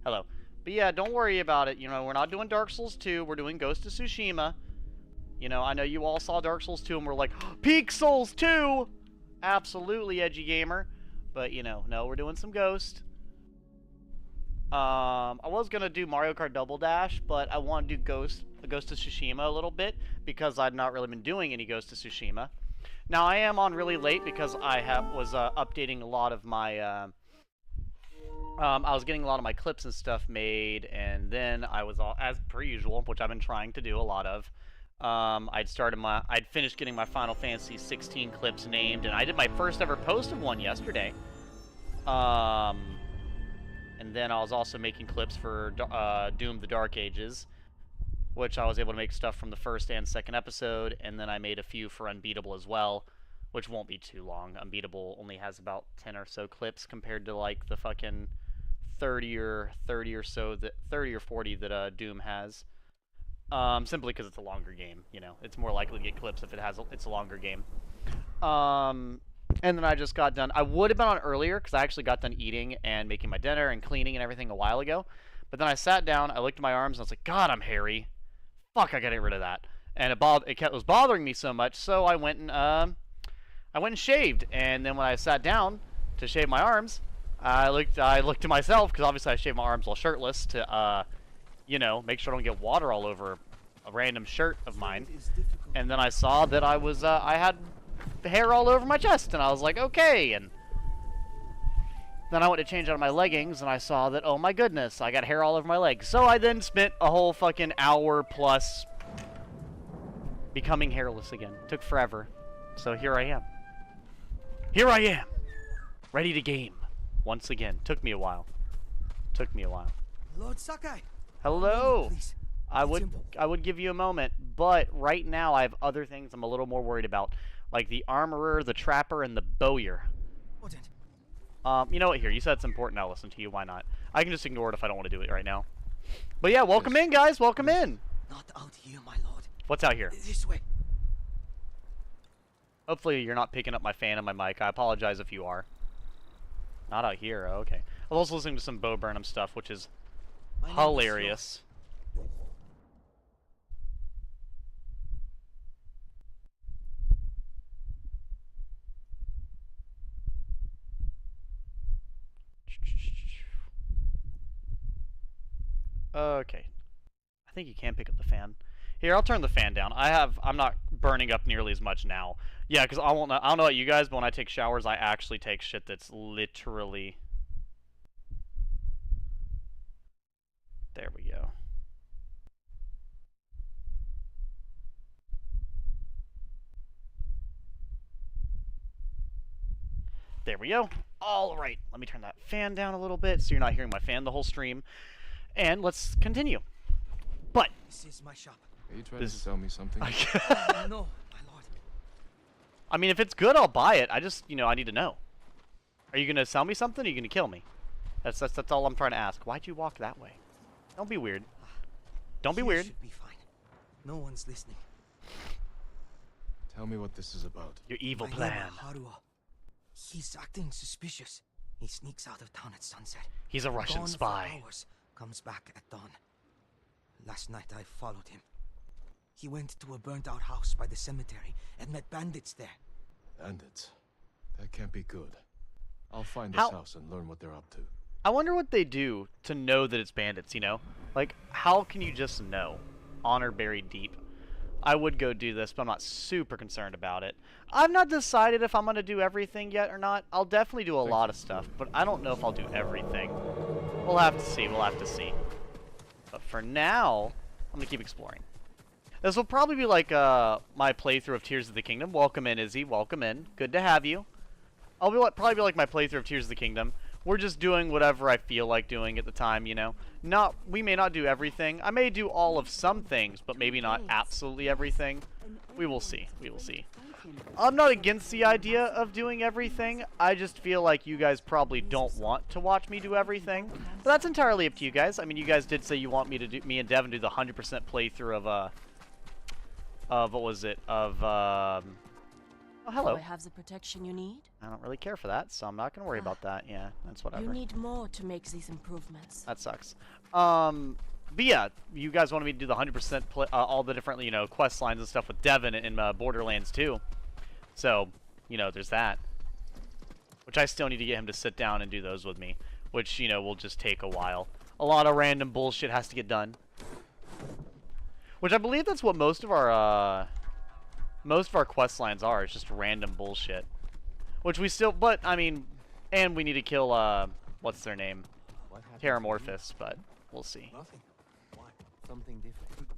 Hello. But yeah, don't worry about it. You know, we're not doing Dark Souls 2. We're doing Ghost of Tsushima. You know, I know you all saw Dark Souls 2 and we're like, Peak Souls 2! Absolutely, edgy gamer. But, you know, no, we're doing some Ghost. I was gonna do Mario Kart Double Dash, but I want to do Ghost of Tsushima a little bit because I've not really been doing any Ghost of Tsushima. Now I am on really late because I was updating a lot of my. I was getting a lot of my clips and stuff made, and then I was all, as per usual, which I've been trying to do a lot of. I'd finished getting my Final Fantasy 16 clips named, and I did my first ever post of one yesterday. And then I was also making clips for Doom: The Dark Ages, which I was able to make stuff from the first and second episode, and then I made a few for Unbeatable as well, which won't be too long. Unbeatable only has about 10 or so clips compared to like the fucking 30 or 40 that Doom has. Simply because it's a longer game, you know. It's more likely to get clips if it's a longer game. And then I just got done. I would have been on earlier because I actually got done eating and making my dinner and cleaning and everything a while ago. But then I sat down, I looked at my arms, and I was like, God, I'm hairy. Fuck, I gotta get rid of that. And it was bothering me so much, so I went and shaved. And then when I sat down to shave my arms, I looked at myself because obviously I shaved my arms while shirtless to, you know, make sure I don't get water all over a random shirt of mine. And then I saw that I had hair all over my chest, and I was like, okay. And then I went to change out of my leggings, and I saw that, oh my goodness, I got hair all over my legs. So I then spent a whole fucking hour plus becoming hairless again. Took forever. So here I am. Here I am, ready to game once again. Took me a while. Lord Sakai. Hello. Please. I would give you a moment, but right now I have other things I'm a little more worried about, like the armorer, the trapper, and the bowyer. You know what? Here, you said it's important. I'll listen to you. Why not? I can just ignore it if I don't want to do it right now. But yeah, welcome in, guys. Welcome in. Not out here, my lord. What's out here? This way. Hopefully you're not picking up my fan and my mic. I apologize if you are. Not out here. Oh, okay. I was also listening to some Bo Burnham stuff, which is hilarious. Okay. I think you can pick up the fan. Here, I'll turn the fan down. I'm not burning up nearly as much now. Yeah, because I don't know about you guys, but when I take showers, I actually take shit that's literally... There we go. There we go. All right, let me turn that fan down a little bit so you're not hearing my fan the whole stream. And let's continue. But This is my shop. Are you trying to sell me something? No, my lord. I mean, if it's good, I'll buy it. I just, you know, I need to know. Are you gonna sell me something? Or are you gonna kill me? That's all I'm trying to ask. Why'd you walk that way? Don't be weird. Don't be weird. Should be fine. No one's listening. Tell me what this is about. Your evil My plan. neighbor, Harua. He's acting suspicious. He sneaks out of town at sunset. He's a Russian Gone for spy. hours, comes back at dawn. Last night I followed him. He went to a burnt-out house by the cemetery and met bandits there. Bandits? That can't be good. I'll find this house and learn what they're up to. I wonder what they do to know that it's bandits, you know? Like, how can you just know? Honor buried deep. I would go do this, but I'm not super concerned about it. I've not decided if I'm going to do everything yet or not. I'll definitely do a lot of stuff, but I don't know if I'll do everything. We'll have to see. We'll have to see. But for now, I'm going to keep exploring. This will probably be like my playthrough of Tears of the Kingdom. Welcome in, Izzy. Welcome in. Good to have you. Probably be like my playthrough of Tears of the Kingdom. We're just doing whatever I feel like doing at the time, you know. We may not do everything. I may do all of some things, but maybe not absolutely everything. We will see. We will see. I'm not against the idea of doing everything. I just feel like you guys probably don't want to watch me do everything. But that's entirely up to you guys. I mean, you guys did say you want me to do, me and Devin do the 100% playthrough of what was it? Of Oh, Do hello. I have the protection you need? I don't really care for that, so I'm not gonna worry about that. Yeah, that's whatever. You need more to make these improvements. That sucks. But yeah, you guys wanted me to do the 100% all the different, you know, quest lines and stuff with Devin in Borderlands 2. So, you know, there's that. Which I still need to get him to sit down and do those with me. Which, you know, will just take a while. A lot of random bullshit has to get done. Which I believe that's what most of our quest lines are. It's just random bullshit. Which we still, but, I mean, and we need to kill, what's their name? Terramorphous, but we'll see. Nothing. Why? Something different.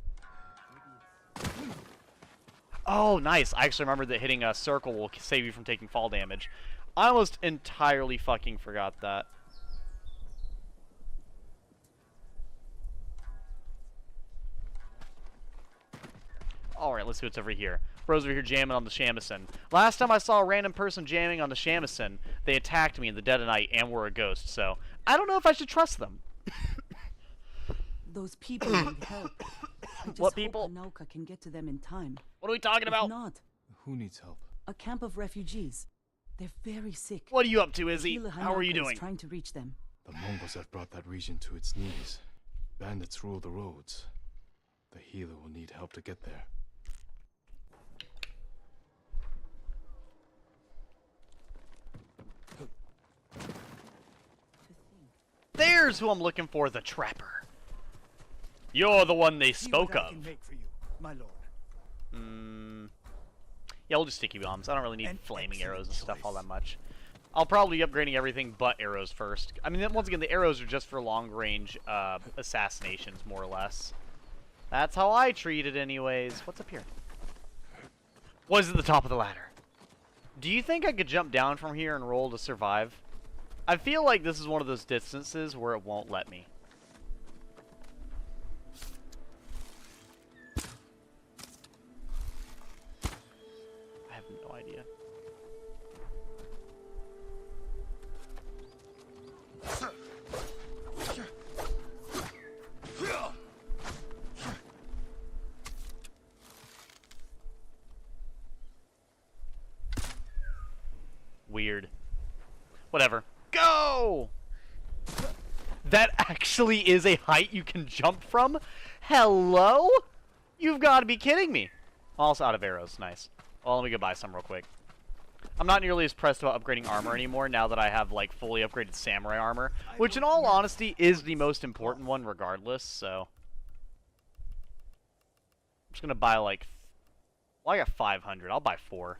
Oh, nice. I actually remember that hitting a circle will save you from taking fall damage. I almost entirely fucking forgot that. Alright, let's see what's over here. Bro's over here jamming on the shamisen. Last time I saw a random person jamming on the shamisen, they attacked me in the dead of night and were a ghost, so I don't know if I should trust them. Those people need help. I just What hope people? Hanoka can get to them in time. What are we talking If about? not, Who needs help? a camp of refugees. They're very sick. What are you up to, Izzy? Healer How are you Hanoka is doing? trying to reach them. The Mongols have brought that region to its knees. Bandits rule the roads. The healer will need help to get there. There's who I'm looking for, the trapper. You're the one they spoke of. Make for you, my lord. Yeah, we'll do sticky bombs. I don't really need An flaming excellent arrows and stuff all choice. that much. I'll probably be upgrading everything but arrows first. I mean, once again, the arrows are just for long-range assassinations, more or less. That's how I treat it anyways. What's up here? What is at the top of the ladder? Do you think I could jump down from here and roll to survive? I feel like this is one of those distances where it won't let me. I have no idea. Weird. Whatever. Go! That actually is a height you can jump from? Hello? You've got to be kidding me. Also out of arrows. Nice. Well, let me go buy some real quick. I'm not nearly as pressed about upgrading armor anymore now that I have, like, fully upgraded samurai armor. Which, in all honesty, is the most important one regardless, so... I'm just gonna buy, like... Well, I got 500. I'll buy 4.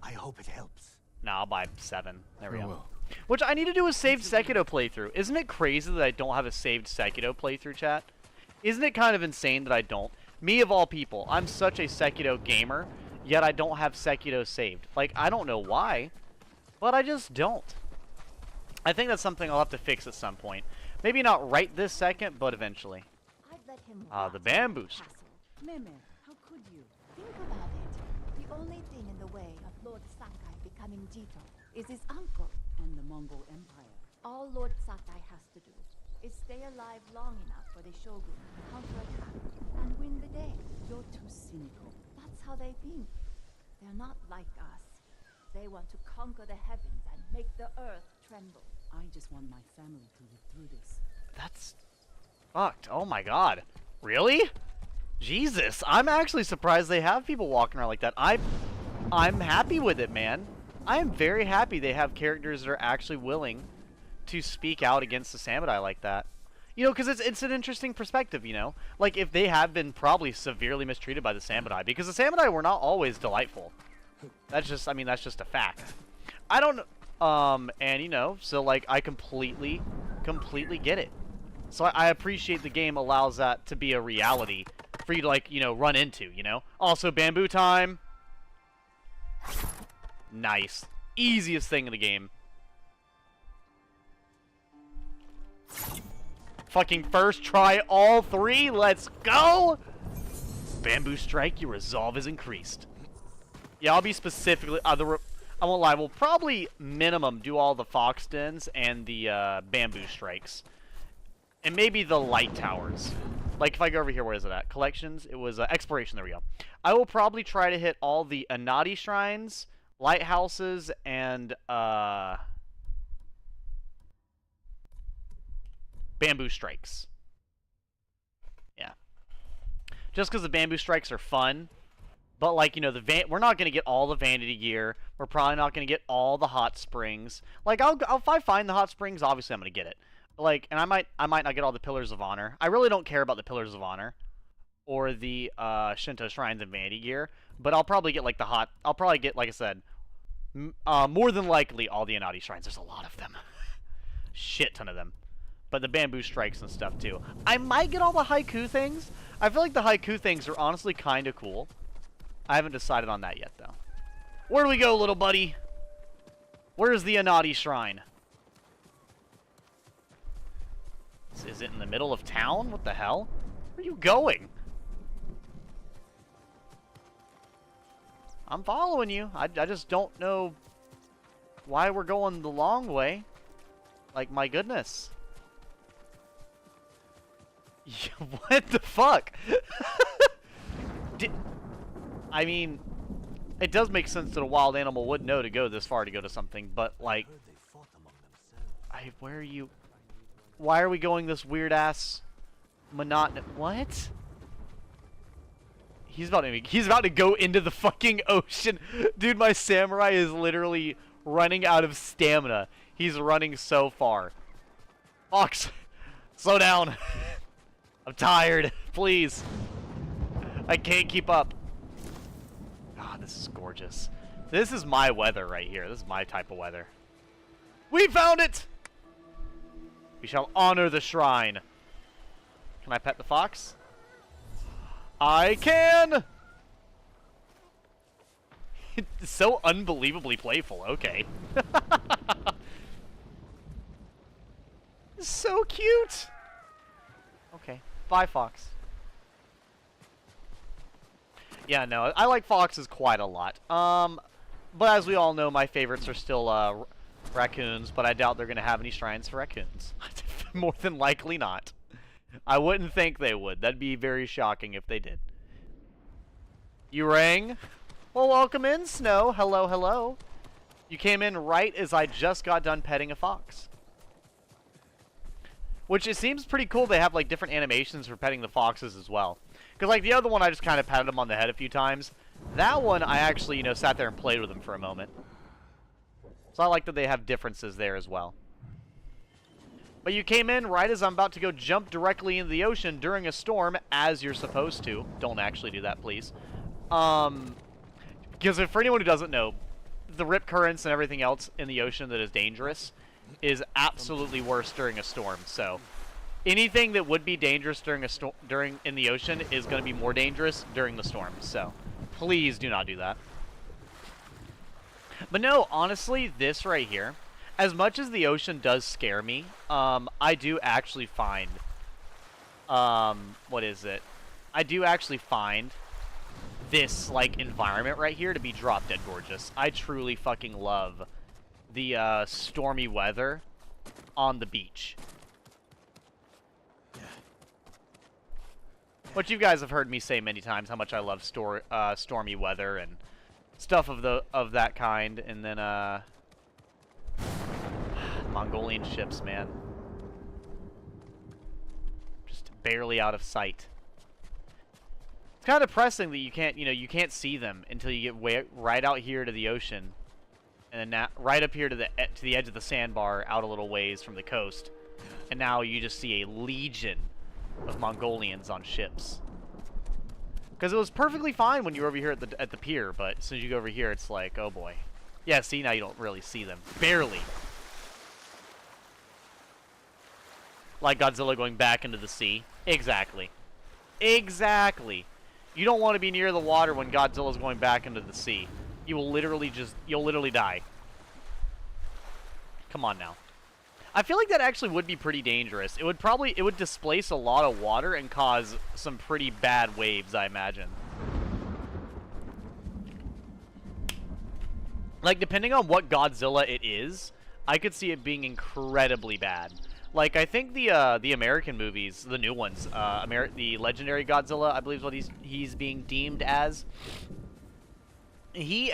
I hope it helps. Nah, I'll buy 7. There we go. Farewell. Which I need to do a saved Sekiro playthrough. Isn't it crazy that I don't have a saved Sekiro playthrough, chat? Isn't it kind of insane that I don't? Me of all people, I'm such a Sekiro gamer, yet I don't have Sekiro saved. Like, I don't know why, but I just don't. I think that's something I'll have to fix at some point. Maybe not right this second, but eventually. I'd let him The bamboo string. Meme, how could you? Think about it. The only thing in the way of Lord Sakai becoming Jito is his uncle. And the Mongol Empire. All Lord Sakai has to do is stay alive long enough for the Shogun to counterattack and win the day. You're too cynical. That's how they think. They're not like us. They want to conquer the heavens and make the earth tremble. I just want my family to live through this. That's fucked. Oh my god. Really? Jesus. I'm actually surprised they have people walking around like that. I'm happy with it, man. I am very happy they have characters that are actually willing to speak out against the samurai like that. You know, because it's an interesting perspective, you know? Like, if they have been probably severely mistreated by the samurai, because the samurai were not always delightful. That's just, I mean, that's just a fact. I don't, and you know, so, like, I completely get it. So I appreciate the game allows that to be a reality for you to, like, you know, run into, you know? Also, bamboo time. Nice. Easiest thing in the game. Fucking first try all 3. Let's go! Bamboo strike, your resolve is increased. Yeah, I'll be specifically... I won't lie, we'll probably minimum do all the fox dens and the bamboo strikes. And maybe the light towers. Like, if I go over here, where is it at? Collections? It was exploration, there we go. I will probably try to hit all the Anati shrines, lighthouses and bamboo strikes. Yeah. Just because the bamboo strikes are fun, but like, you know, we're not gonna get all the vanity gear. We're probably not gonna get all the hot springs. Like, if I find the hot springs, obviously I'm gonna get it. Like, and I might not get all the pillars of honor. I really don't care about the pillars of honor or the Shinto shrines and vanity gear, but I'll probably get like I'll probably get, like I said, more than likely all the Inati shrines. There's a lot of them. Shit ton of them. But the bamboo strikes and stuff too. I might get all the haiku things. I feel like the haiku things are honestly kind of cool. I haven't decided on that yet, though. Where do we go, little buddy? Where's the Inati shrine? Is it in the middle of town? What the hell? Where are you going? I'm following you. I just don't know why we're going the long way. Like, my goodness. What the fuck? I mean, it does make sense that a wild animal would know to go this far to go to something, but like, where are you? Why are we going this weird ass monotonous? What? He's about to go into the fucking ocean, dude. My samurai is literally running out of stamina. He's running so far. Fox, slow down. I'm tired. Please. I can't keep up. God, this is gorgeous. This is my weather right here. This is my type of weather. We found it! We shall honor the shrine. Can I pet the fox? I can! It's so unbelievably playful. Okay. So cute! Okay. Bye, fox. Yeah, no, I like foxes quite a lot. But as we all know, my favorites are still raccoons, but I doubt they're going to have any shrines for raccoons. More than likely not. I wouldn't think they would. That'd be very shocking if they did. You rang? Well, welcome in, Snow. Hello, hello. You came in right as I just got done petting a fox. Which, it seems pretty cool they have, like, different animations for petting the foxes as well. Because, like, the other one, I just kind of patted him on the head a few times. That one, I actually, you know, sat there and played with him for a moment. So I like that they have differences there as well. But you came in right as I'm about to go jump directly into the ocean during a storm, as you're supposed to. Don't actually do that, please. Because for anyone who doesn't know, the rip currents and everything else in the ocean that is dangerous is absolutely worse during a storm. So anything that would be dangerous during in the ocean is going to be more dangerous during the storm. So please do not do that. But no, honestly, this right here, as much as the ocean does scare me, I do actually find what is it? I do actually find this like environment right here to be drop dead gorgeous. I truly fucking love the stormy weather on the beach. Which you guys have heard me say many times how much I love stormy weather and stuff of that kind. And then Mongolian ships, man, just barely out of sight. It's kind of depressing that you can't see them until you get right out here to the ocean. And then right up here to the edge of the sandbar, out a little ways from the coast, and now you just see a legion of Mongolians on ships. Because it was perfectly fine when you were over here at the pier, but as soon as you go over here, it's like, oh boy. Yeah, see, now you don't really see them. Barely. Like Godzilla going back into the sea. Exactly. Exactly. You don't want to be near the water when Godzilla's going back into the sea. You'll literally die. Come on now. I feel like that actually would be pretty dangerous. It would displace a lot of water and cause some pretty bad waves, I imagine. Like, depending on what Godzilla it is, I could see it being incredibly bad. Like, I think the American movies, the new ones, the Legendary Godzilla, I believe is what he's being deemed as. He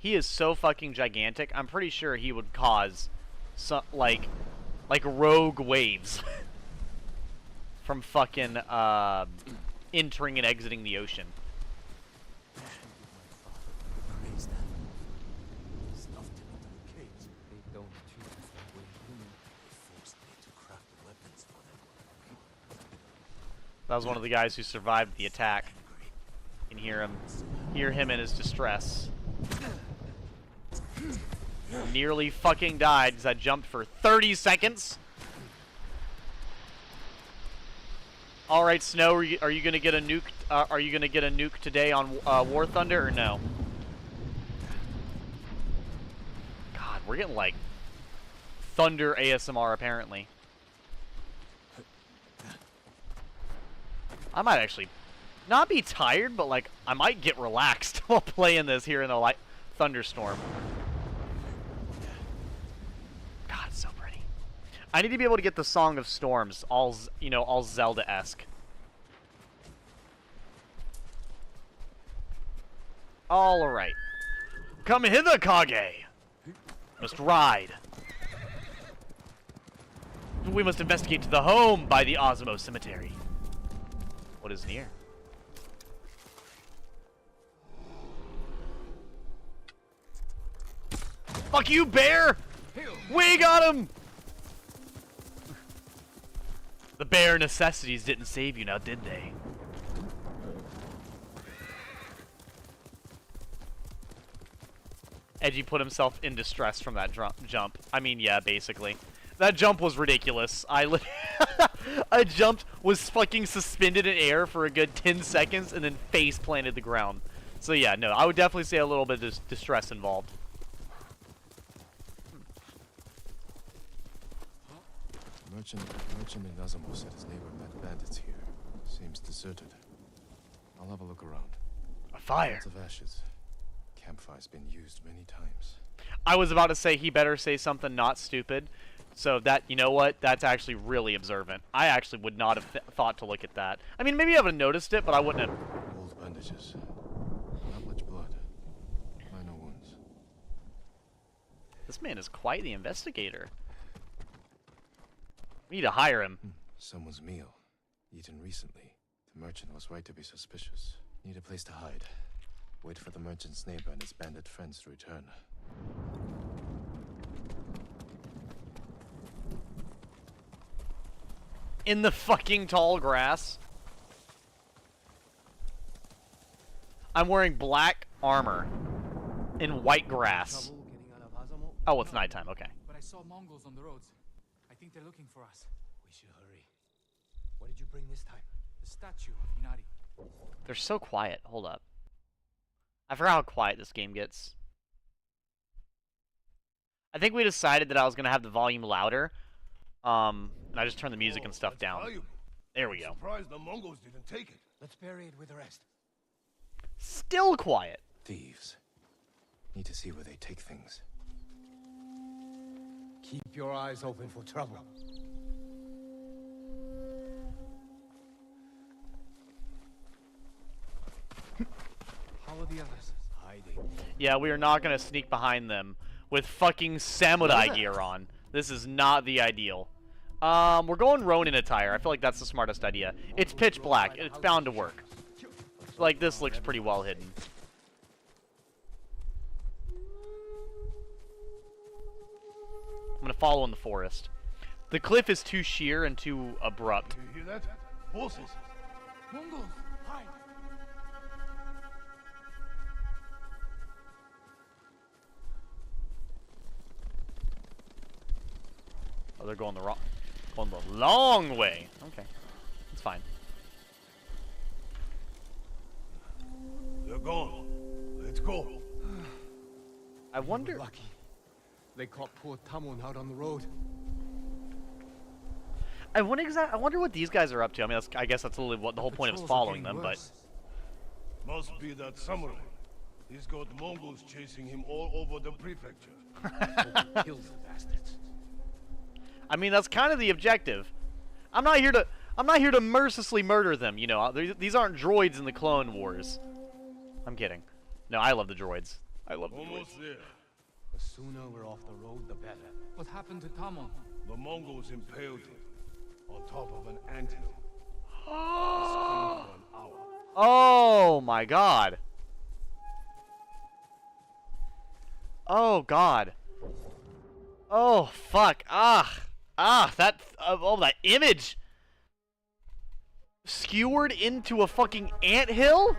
He is so fucking gigantic. I'm pretty sure he would cause some like rogue waves from fucking entering and exiting the ocean. Raise them. Stuffed him into the cage. They don't treat us like we're human. They forced me to craft the weapons for them. That was one of the guys who survived the attack. You can hear him in his distress. Nearly fucking died because I jumped for 30 seconds. All right, Snow, are you gonna get a nuke? Are you gonna get a nuke today on War Thunder or no? God, we're getting like thunder ASMR apparently. I might actually not be tired, but like I might get relaxed while playing this here in a thunderstorm. God, it's so pretty. I need to be able to get the Song of Storms, all Zelda-esque. All right, come hither, Kage. Must ride. We must investigate to the home by the Osmo Cemetery. What is near? Fuck you, bear! We got him! The bare necessities didn't save you now, did they? Edgy put himself in distress from that jump. I mean, yeah, basically. That jump was ridiculous. I jumped, was fucking suspended in air for a good 10 seconds, and then face planted the ground. So yeah, no, I would definitely say a little bit of distress involved. Merchant in Nazamo said his neighbor met bandits here. Seems deserted. I'll have a look around. A fire. Lots of ashes. Campfire's been used many times. I was about to say he better say something not stupid. So that, you know what? That's actually really observant. I actually would not have thought to look at that. I mean, maybe I would have noticed it, but I wouldn't have. Old bandages. Not much blood. Minor wounds. This man is quite the investigator. We need to hire him. Someone's meal. Eaten recently. The merchant was right to be suspicious. Need a place to hide. Wait for the merchant's neighbor and his bandit friends to return. In the fucking tall grass. I'm wearing black armor in white grass. Oh, it's nighttime, okay. But I saw Mongols on the roads. I think they're looking for us. We should hurry. What did you bring this time? The statue of Inari. They're so quiet. Hold up. I forgot how quiet this game gets. I think we decided that I was going to have the volume louder. And I just turned the music and stuff down. There we go. Surprised the Mongols didn't take it. Let's bury it with the rest. Still quiet. Thieves. Need to see where they take things. Keep your eyes open for trouble. How are the others? Hiding. Yeah, we are not going to sneak behind them with fucking samurai gear on. This is not the ideal. We're going Ronin attire. I feel like that's the smartest idea. It's pitch black. It's bound to work. Like, this looks pretty well hidden. I'm going to follow in the forest. The cliff is too sheer and too abrupt. You hear that? Horses. Mongols! Hide! Oh, they're going the long way. Okay, it's fine. They're gone. Let's go. I wonder. Lucky. They caught poor Tamon out on the road. I wonder what these guys are up to. I mean, I guess that's literally what the whole point of us following them. But Must be that samurai. He's got Mongols chasing him all over the prefecture. Kill the bastards. I mean, that's kind of the objective. I'm not here to mercilessly murder them. You know, these aren't droids in the Clone Wars. I'm kidding. No, I love the droids. I love the voice. Almost there. The sooner we're off the road, the better. What happened to Tamon? The Mongols impaled him on top of an anthill. He screamed for an hour. Oh my god. Oh god. Oh fuck. That image skewered into a fucking anthill?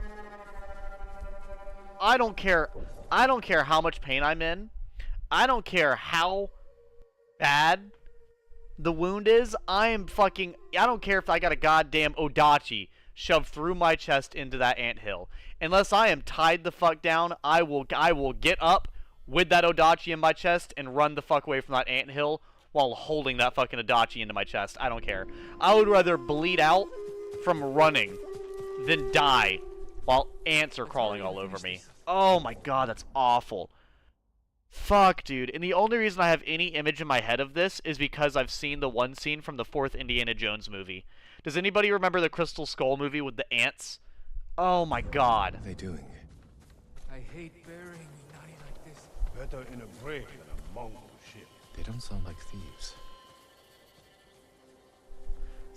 I don't care how much pain I'm in. I don't care how bad the wound is. I don't care if I got a goddamn odachi shoved through my chest into that anthill. Unless I am tied the fuck down, I will get up with that odachi in my chest and run the fuck away from that anthill while holding that fucking odachi into my chest. I don't care. I would rather bleed out from running than die while ants are crawling all over me. Oh my god, that's awful. Fuck, dude. And the only reason I have any image in my head of this is because I've seen the one scene from the 4th Indiana Jones movie. Does anybody remember the Crystal Skull movie with the ants? Oh my god. What are they doing? I hate burying Inari like this. Better in a break than a Mongol ship. They don't sound like thieves.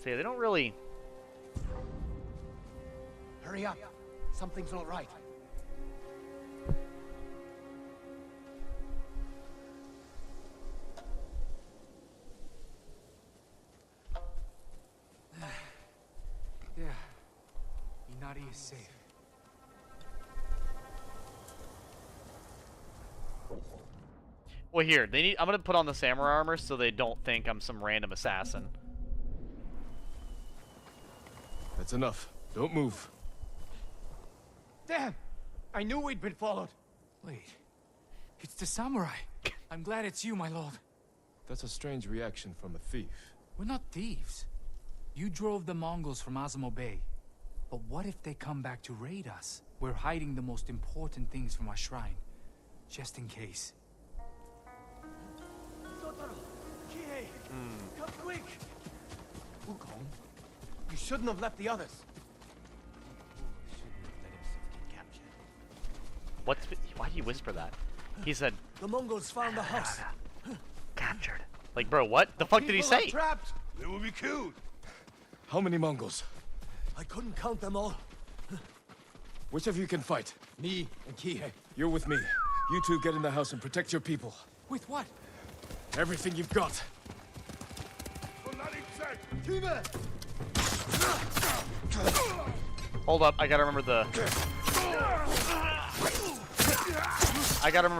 See, they don't really... Hurry up. Something's not right. Yeah. Inari is safe. Well, here, I'm gonna put on the samurai armor so they don't think I'm some random assassin. That's enough. Don't move. Damn! I knew we'd been followed. Wait. It's the samurai. I'm glad it's you, my lord. That's a strange reaction from a thief. We're not thieves. You drove the Mongols from Azamo Bay. But what if they come back to raid us? We're hiding the most important things from our shrine. Just in case. Totoro! Kihei! Come quick! Wukong, you shouldn't have left the others. Why do you whisper that? He said, The Mongols found the house. captured. Like, bro, what the fuck did he People are say? trapped. They will be killed. How many Mongols? I couldn't count them all. Which of you can fight? Me and Kihei. You're with me. You two get in the house and protect your people. With what? Everything you've got. Hold up, I gotta remember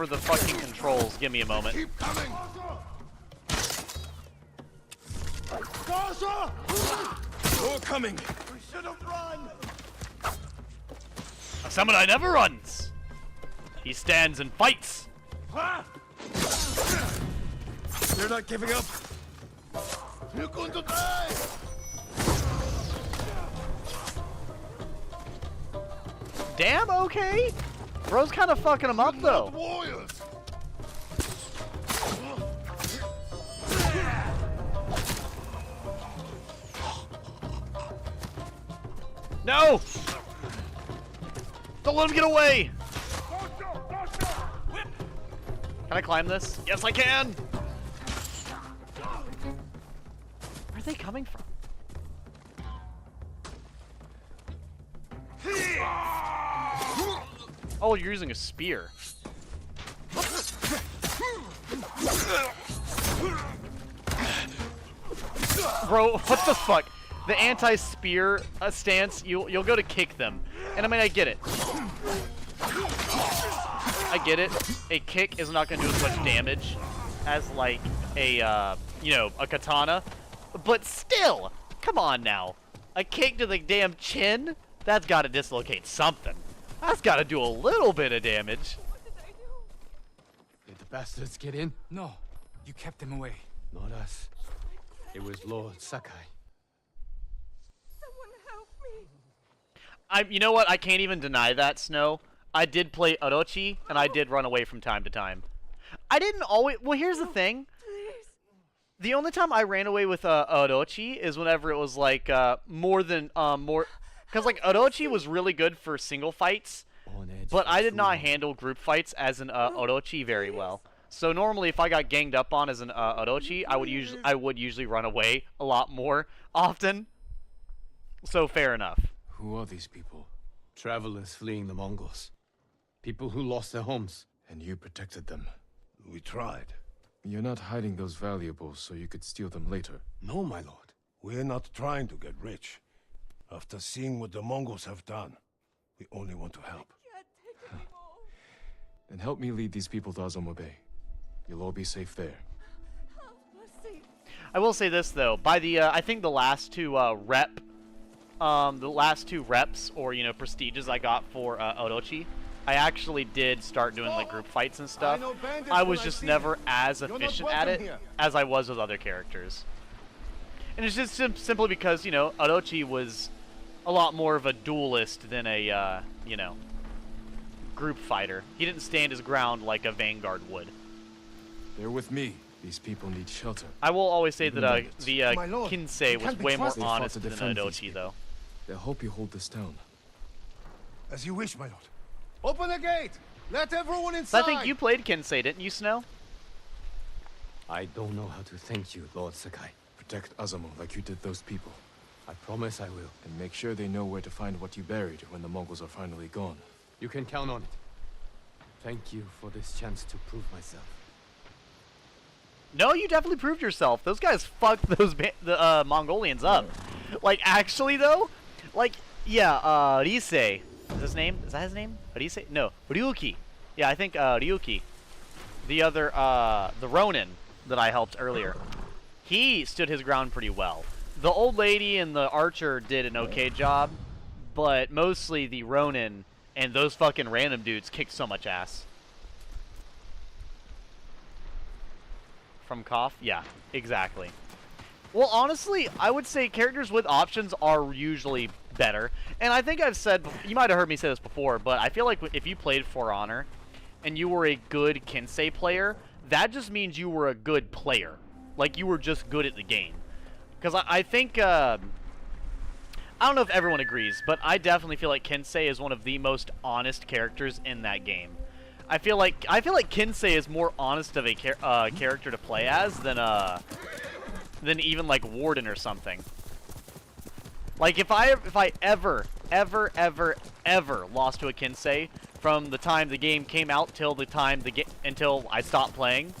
the fucking controls. Give me a moment. Keep coming. More coming! We should have run. A samurai never runs. He stands and fights. You're not giving up! You're going to die. Damn, okay. Bro's kind of fucking him up though. Warriors. No! Don't let him get away! Can I climb this? Yes, I can! Where are they coming from? Oh, you're using a spear. Bro, what the fuck? The anti-spear stance, you'll go to kick them. And I mean, I get it. I get it. A kick is not going to do as much damage as, like, a, you know, a katana. But still, come on now. A kick to the damn chin? That's got to dislocate something. That's got to do a little bit of damage. Did the bastards get in? No. You kept them away. Not us. It was Lord Sakai. You know what? I can't even deny that, Snow. I did play Orochi, and I did run away from time to time. I didn't always... Well, here's the thing. The only time I ran away with Orochi is whenever it was, like, more... Because, like, Orochi was really good for single fights, on edge but for I did too not long. handle group fights as an Orochi very well. So normally, if I got ganged up on as an Orochi, I would usually run away a lot more often. So fair enough. Who are these people? Travelers fleeing the Mongols. People who lost their homes. And you protected them. We tried. You're not hiding those valuables so you could steal them later. No, my lord. We're not trying to get rich. After seeing what the Mongols have done, we only want to help. Then help me lead these people to Azamo Bay. You'll all be safe there. I will say this though, by the I think the last two reps or prestiges I got for Orochi, I actually did start doing like group fights and stuff. I was just never as efficient at it as I was with other characters. And it's just simply because, Orochi was a lot more of a duelist than a, group fighter. He didn't stand his ground like a Vanguard would. They're with me. These people need shelter. I will always say that My lord, Kinsei you was can't be way more trusted. honest They than fought to defend these Orochi, people. though. They'll help you hold this town. As you wish, my lord. Open the gate! Let everyone So inside! I think you played Kinsei, didn't you, Snow? I don't know how to thank you, Lord Sakai. Protect Azamo like you did those people. I promise I will. And make sure they know where to find what you buried when the Mongols are finally gone. You can count on it. Thank you for this chance to prove myself. No, you definitely proved yourself. Those guys fucked the Mongolians up. Like, actually, though, yeah, Risei. Is his name? Is that his name? Risei? No, Ryuki. Yeah, I think Ryuki. The other, the Ronin that I helped earlier. He stood his ground pretty well. The old lady and the archer did an okay job, but mostly the Ronin and those fucking random dudes kicked so much ass. From Koff? Yeah, exactly. Well, honestly, I would say characters with options are usually better. And I think I've said, you might have heard me say this before, but I feel like if you played For Honor and you were a good Kinsei player, that just means you were a good player. Like, you were just good at the game. Because I think, I don't know if everyone agrees, but I definitely feel like Kinsei is one of the most honest characters in that game. I feel like Kinsei is more honest of a character to play as than even like Warden or something. Like if I ever lost to a Kinsei from the time the game came out till the time until I stopped playing,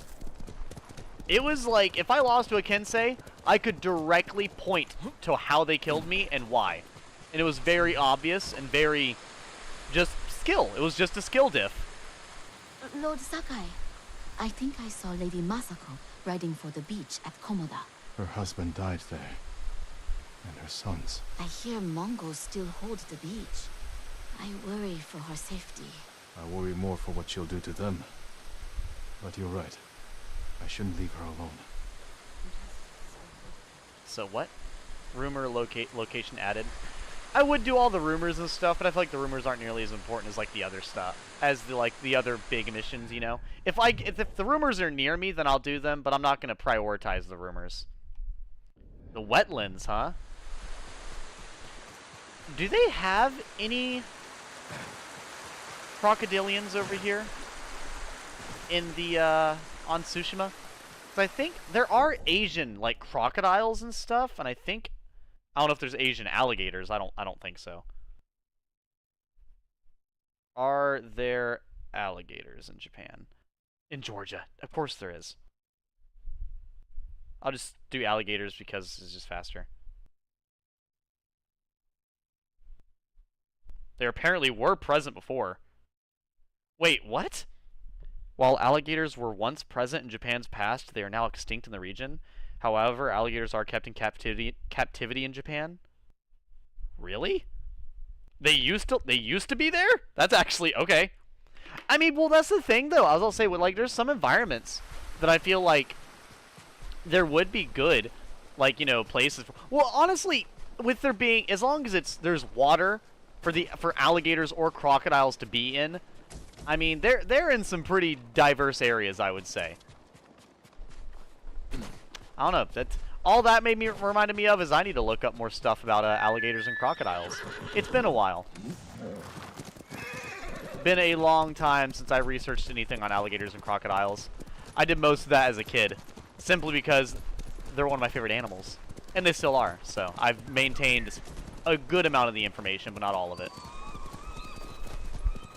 it was like if I lost to a Kinsei, I could directly point to how they killed me and why, and it was very obvious and very just skill. It was just a skill diff. Lord Sakai, I think I saw Lady Masako riding for the beach at Komoda. Her husband died there. And her sons. I hear Mongols still hold the beach. I worry for her safety. I worry more for what she'll do to them. But you're right. I shouldn't leave her alone. So what? Rumor location added. I would do all the rumors and stuff, but I feel like the rumors aren't nearly as important as like the other stuff, as the other big missions. You know, if the rumors are near me, then I'll do them, but I'm not gonna prioritize the rumors. The wetlands, huh? Do they have any crocodilians over here in the on Tsushima? 'Cause I think there are Asian like crocodiles and stuff, and I don't know if there's Asian alligators. I don't think so. Are there alligators in Japan? In Georgia? Of course there is. I'll just do alligators because it's just faster. They apparently were present before. Wait, what? While alligators were once present in Japan's past, they are now extinct in the region. However, alligators are kept in captivity in Japan. Really? They used to be there? That's actually okay. I mean, well, that's the thing though. I was gonna say, like, there's some environments that I feel like there would be good, like, you know, places. Well, honestly, with there being, as long as there's water for alligators or crocodiles to be in, I mean, they're in some pretty diverse areas, I would say. I don't know. That's all that reminded me of is I need to look up more stuff about alligators and crocodiles. It's been a while. been a long time since I researched anything on alligators and crocodiles. I did most of that as a kid, simply because they're one of my favorite animals. And they still are, so I've maintained a good amount of the information, but not all of it.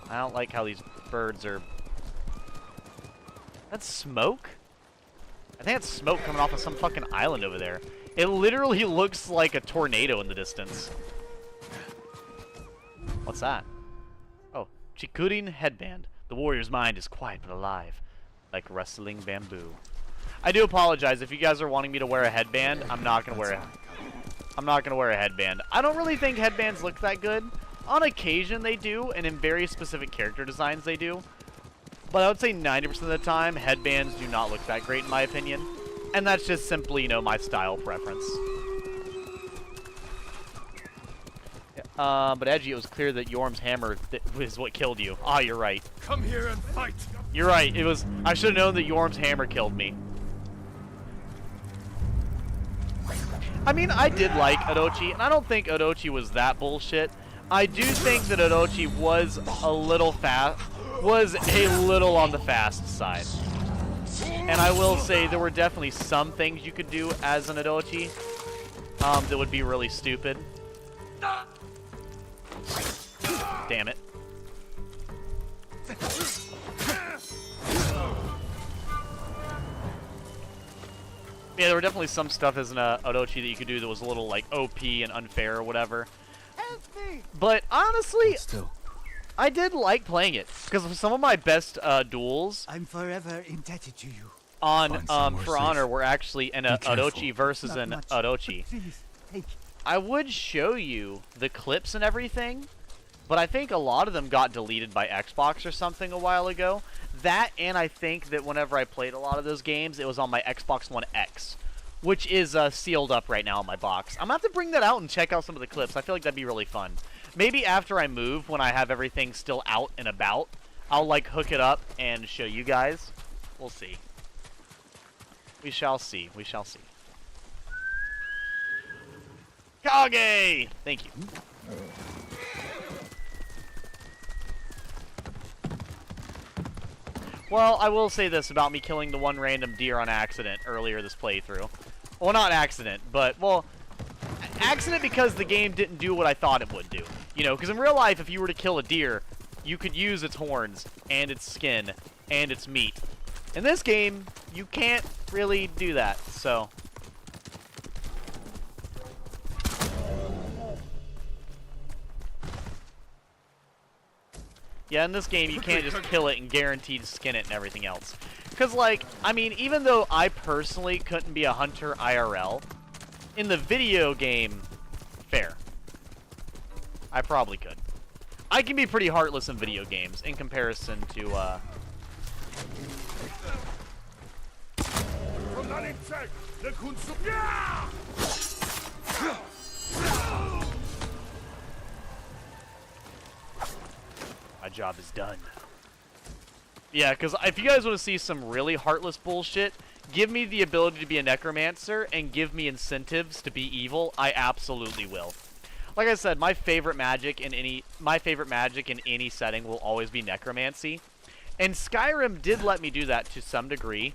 I don't like how these birds are... That's smoke? I think that's smoke coming off of some fucking island over there. It literally looks like a tornado in the distance. What's that? Oh, Chikurin headband. The warrior's mind is quiet but alive, like rustling bamboo. I do apologize if you guys are wanting me to wear a headband. I'm not gonna wear a headband. I don't really think headbands look that good. On occasion they do, and in very specific character designs they do. But I would say 90% of the time, headbands do not look that great in my opinion. And that's just simply, you know, my style preference. But Edgy, it was clear that Yorm's hammer was what killed you. Ah, you're right. Come here and fight. You're right. It was. I should have known that Yorm's hammer killed me. I mean, I did like Orochi, and I don't think Orochi was that bullshit. I do think that Orochi was a little on the fast side. And I will say there were definitely some things you could do as an Orochi that would be really stupid. Damn it. Yeah, there were definitely some stuff as an Orochi that you could do that was a little, like, OP and unfair or whatever. But, honestly, I did like playing it. Because some of my best duels... I'm forever indebted to you. On, For Honor were actually an Orochi versus an Orochi. Please, take. I would show you the clips and everything, but I think a lot of them got deleted by Xbox or something a while ago. That, and I think that whenever I played a lot of those games, it was on my Xbox One X, which is sealed up right now in my box. I'm going to have to bring that out and check out some of the clips. I feel like that'd be really fun. Maybe after I move, when I have everything still out and about, I'll, like, hook it up and show you guys. We'll see. We shall see. We shall see. Kage! Thank you. Well, I will say this about me killing the one random deer on accident earlier this playthrough. Well, not accident, but, well, accident because the game didn't do what I thought it would do. You know, because in real life, if you were to kill a deer, you could use its horns, and its skin, and its meat. In this game, you can't really do that, so... Yeah, in this game, you can't just kill it and guaranteed skin it and everything else. Because, like, I mean, even though I personally couldn't be a hunter IRL, in the video game, fair. I probably could. I can be pretty heartless in video games in comparison to, From that insect, the Kunsu. My job is done. Yeah, because if you guys want to see some really heartless bullshit, give me the ability to be a necromancer and give me incentives to be evil. I absolutely will. Like I said, my favorite magic in any setting will always be necromancy. And Skyrim did let me do that to some degree.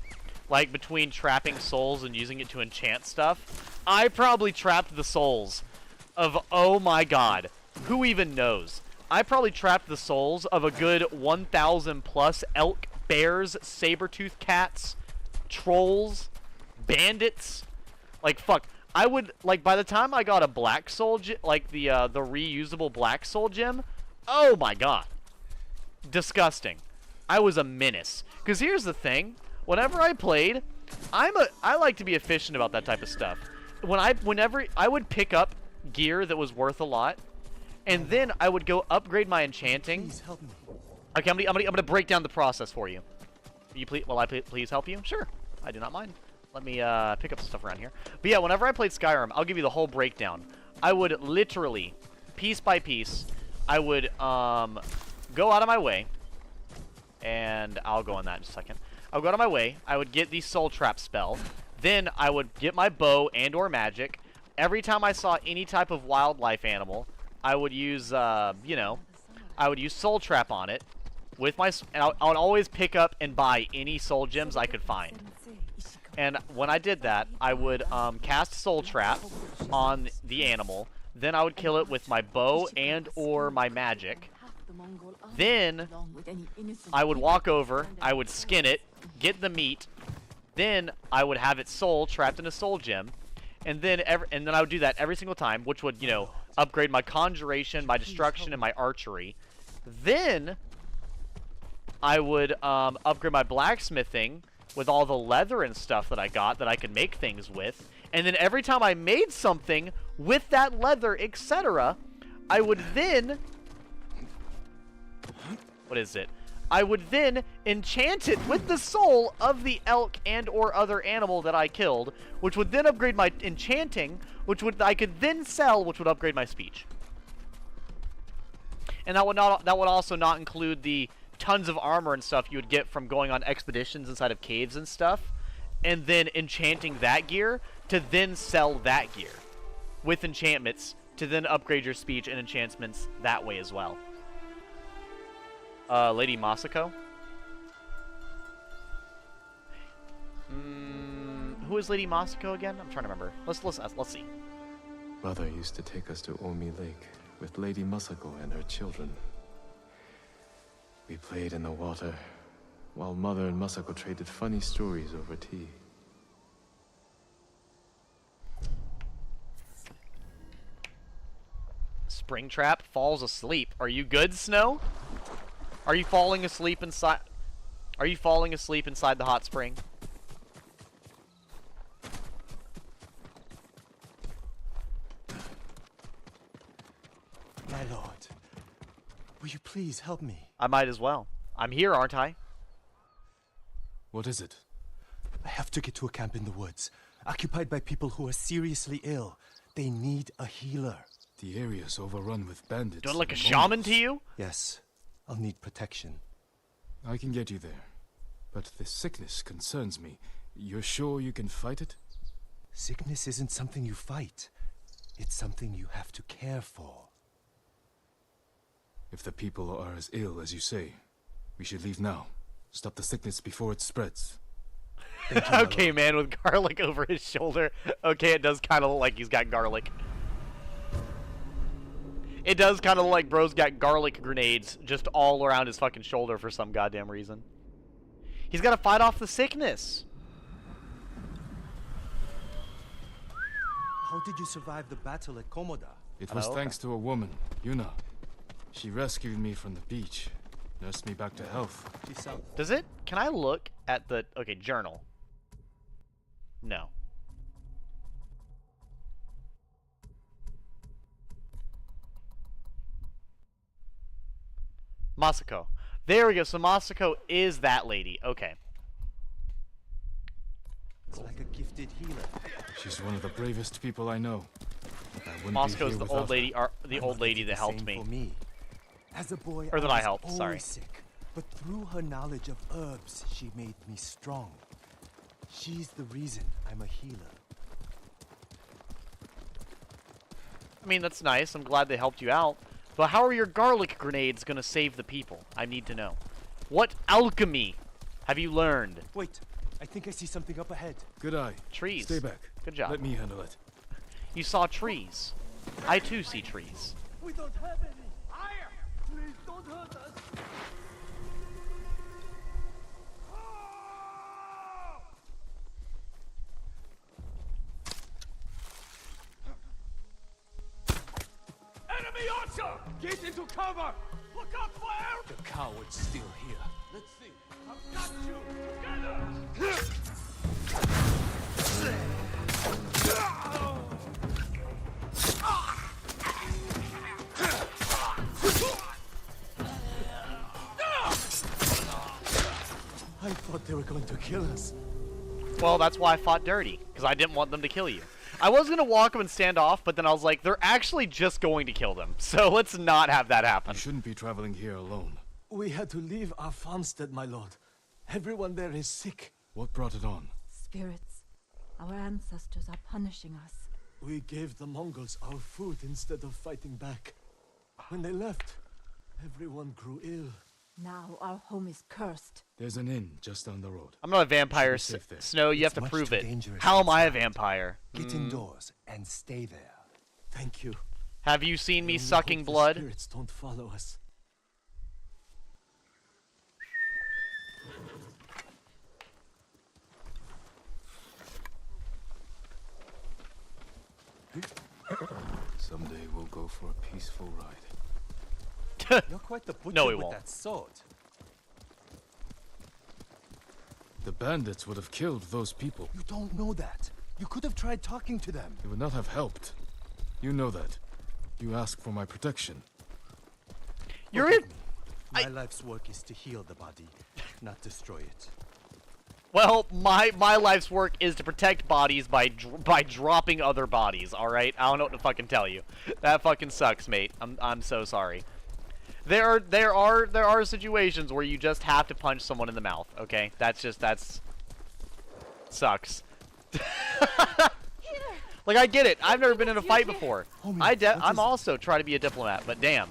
Like between trapping souls and using it to enchant stuff. I probably trapped the souls of, oh my god, who even knows? I probably trapped the souls of a good 1,000 plus elk, bears, saber-toothed cats, trolls, bandits. Like, fuck. I would, like, by the time I got a black soul, like the reusable black soul gem, oh my god. Disgusting. I was a menace. Because here's the thing. Whenever I played, I like to be efficient about that type of stuff. Whenever I would pick up gear that was worth a lot, and then I would go upgrade my enchanting. Please help me. Okay, I'm gonna break down the process for you. Will I please help you? Sure, I do not mind. Let me pick up some stuff around here. But yeah, whenever I played Skyrim, I'll give you the whole breakdown. I would literally, piece by piece, I would go out of my way, and I'll go on that in a second. I'll go out of my way. I would get the Soul Trap spell. Then I would get my bow and/or magic. Every time I saw any type of wildlife animal, I would use, you know, I would use Soul Trap on it, with my, and I would always pick up and buy any soul gems I could find. And when I did that, I would cast Soul Trap on the animal. Then I would kill it with my bow and or my magic. Then I would walk over, I would skin it, get the meat. Then I would have its soul trapped in a soul gem. And then I would do that every single time, which would, you know, upgrade my conjuration, my destruction, and my archery. Then I would upgrade my blacksmithing with all the leather and stuff that I got that I could make things with. And then every time I made something with that leather, etc., I would then... What is it? I would then enchant it with the soul of the elk and or other animal that I killed, which would then upgrade my enchanting, which I could then sell, which would upgrade my speech. And that would also not include the tons of armor and stuff you would get from going on expeditions inside of caves and stuff, and then enchanting that gear to then sell that gear with enchantments to then upgrade your speech and enchantments that way as well. Lady Masako? Who is Lady Masako again? I'm trying to remember. Let's see. Mother used to take us to Omi Lake with Lady Masako and her children. We played in the water, while Mother and Masako traded funny stories over tea. Springtrap falls asleep. Are you good, Snow? Are you falling asleep inside? Are you falling asleep inside the hot spring? My lord, will you please help me? I might as well. I'm here, aren't I? What is it? I have to get to a camp in the woods, occupied by people who are seriously ill. They need a healer. The area's overrun with bandits. Do I look like a shaman to you? Yes, I'll need protection. I can get you there. But this sickness concerns me. You're sure you can fight it? Sickness isn't something you fight. It's something you have to care for. If the people are as ill as you say, we should leave now. Stop the sickness before it spreads. Okay, man, with garlic over his shoulder. Okay, it does kind of look like he's got garlic. It does kind of look like bro's got garlic grenades just all around his fucking shoulder for some goddamn reason. He's got to fight off the sickness. How did you survive the battle at Komoda? It was thanks to a woman, Yuna. She rescued me from the beach, nursed me back to health. Does it? Can I look at the... Okay, journal. No. Masako. There we go. So Masako is that lady. Okay. It's like a gifted healer. She's one of the bravest people I know. Masako's the old lady, the old lady that helped me. As a boy, or that I helped. Always sorry. Sick, but through her knowledge of herbs, she made me strong. She's the reason I'm a healer. I mean, that's nice. I'm glad they helped you out. But how are your garlic grenades gonna save the people? I need to know. What alchemy have you learned? Wait, I think I see something up ahead. Good eye. Trees. Stay back. Good job. Let me handle it. You saw trees. I too see trees. We don't have any. Higher! Please don't hurt us. Enemy archer! Get into cover! Look out for air! The coward's still here. Let's see. I've got you! Together! I thought they were going to kill us. Well, that's why I fought dirty, because I didn't want them to kill you. I was going to walk them and stand off, but then I was like, they're actually just going to kill them. So let's not have that happen. You shouldn't be traveling here alone. We had to leave our farmstead, my lord. Everyone there is sick. What brought it on? Spirits. Our ancestors are punishing us. We gave the Mongols our food instead of fighting back. When they left, everyone grew ill. Now our home is cursed. There's an inn just down the road. I'm not a vampire, Should be safe there. Snow. You have It's to much prove too it. dangerous How am I a outside. vampire? Get indoors and stay there. Thank you. Have you seen me I only sucking hope the blood? spirits don't follow us. Someday we'll go for a peaceful ride. You're quite the butcher No, we with won't. that sword. The bandits would have killed those people. You don't know that. You could have tried talking to them. It would not have helped. You know that. You ask for my protection. You're in. My life's work is to heal the body, not destroy it. Well, my life's work is to protect bodies by dropping other bodies. All right, I don't know what to fucking tell you. That fucking sucks, mate. I'm so sorry. There are situations where you just have to punch someone in the mouth. Okay, that's sucks. Like, I get it. I've never been in a fight before. I'm also trying to be a diplomat, but damn.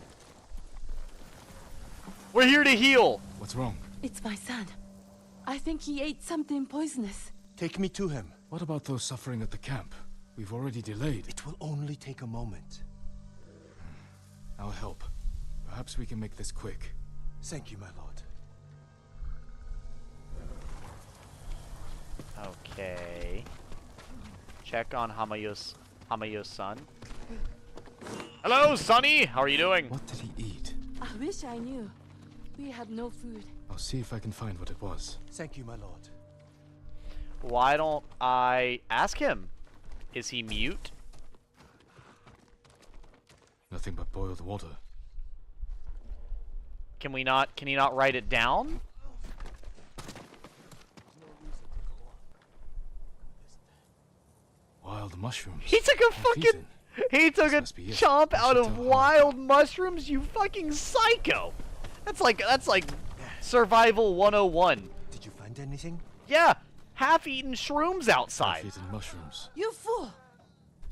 We're here to heal. What's wrong? It's my son. I think he ate something poisonous. Take me to him. What about those suffering at the camp? We've already delayed. It will only take a moment. I'll help. Perhaps we can make this quick. Thank you, my lord. Okay. Check on Hamayo's son. Hello, Sonny. How are you doing? What did he eat? I wish I knew. We have no food. I'll see if I can find what it was. Thank you, my lord. Why don't I ask him? Is he mute? Nothing but boiled water. Can he not write it down? Wild mushrooms. He took a and fucking eaten. he took This a must be it. chomp I out should of tell Hama. wild mushrooms, you fucking psycho. That's like survival 101. Did you find anything? Yeah, half-eaten shrooms outside. Half-eaten mushrooms. You fool!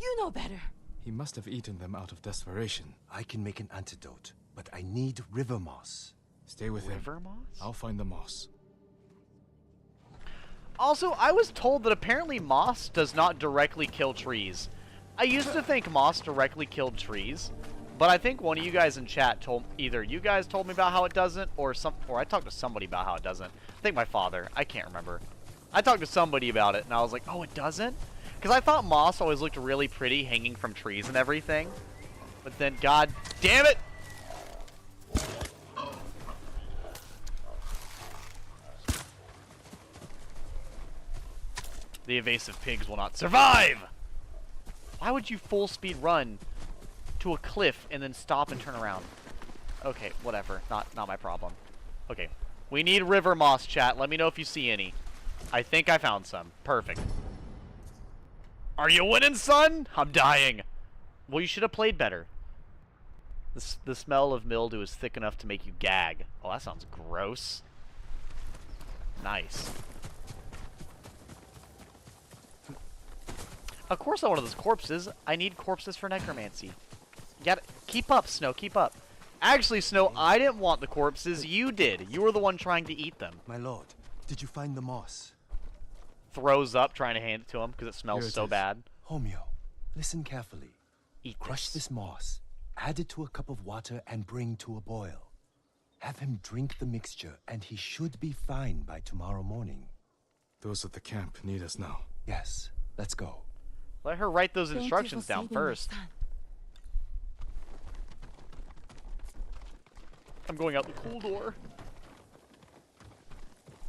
You know better. He must have eaten them out of desperation. I can make an antidote, but I need river moss. Stay with him. River moss? I'll find the moss. Also, I was told that apparently moss does not directly kill trees. I used to think moss directly killed trees, but I think one of you guys in chat either you guys told me about how it doesn't, or I talked to somebody about how it doesn't. I think my father. I can't remember. I talked to somebody about it, and I was like, oh, it doesn't? Because I thought moss always looked really pretty hanging from trees and everything. But then, god damn it! The evasive pigs will not survive! Why would you full speed run to a cliff and then stop and turn around? Okay, whatever. Not my problem. Okay. We need river moss, chat. Let me know if you see any. I think I found some. Perfect. Are you winning, son? I'm dying. Well, you should have played better. The smell of mildew is thick enough to make you gag. Oh, that sounds gross. Nice. Of course I want those corpses. I need corpses for necromancy. Keep up, Snow. Keep up. Actually, Snow, I didn't want the corpses. You did. You were the one trying to eat them. My lord, did you find the moss? Throws up trying to hand it to him because it smells Here it so is. bad. Homeo, listen carefully. Eat Crush this moss, add it to a cup of water, and bring to a boil. Have him drink the mixture, and he should be fine by tomorrow morning. Those at the camp need us now. Yes, let's go. Let her write those Thank you instructions for down saving my first. son. I'm going out the cool door.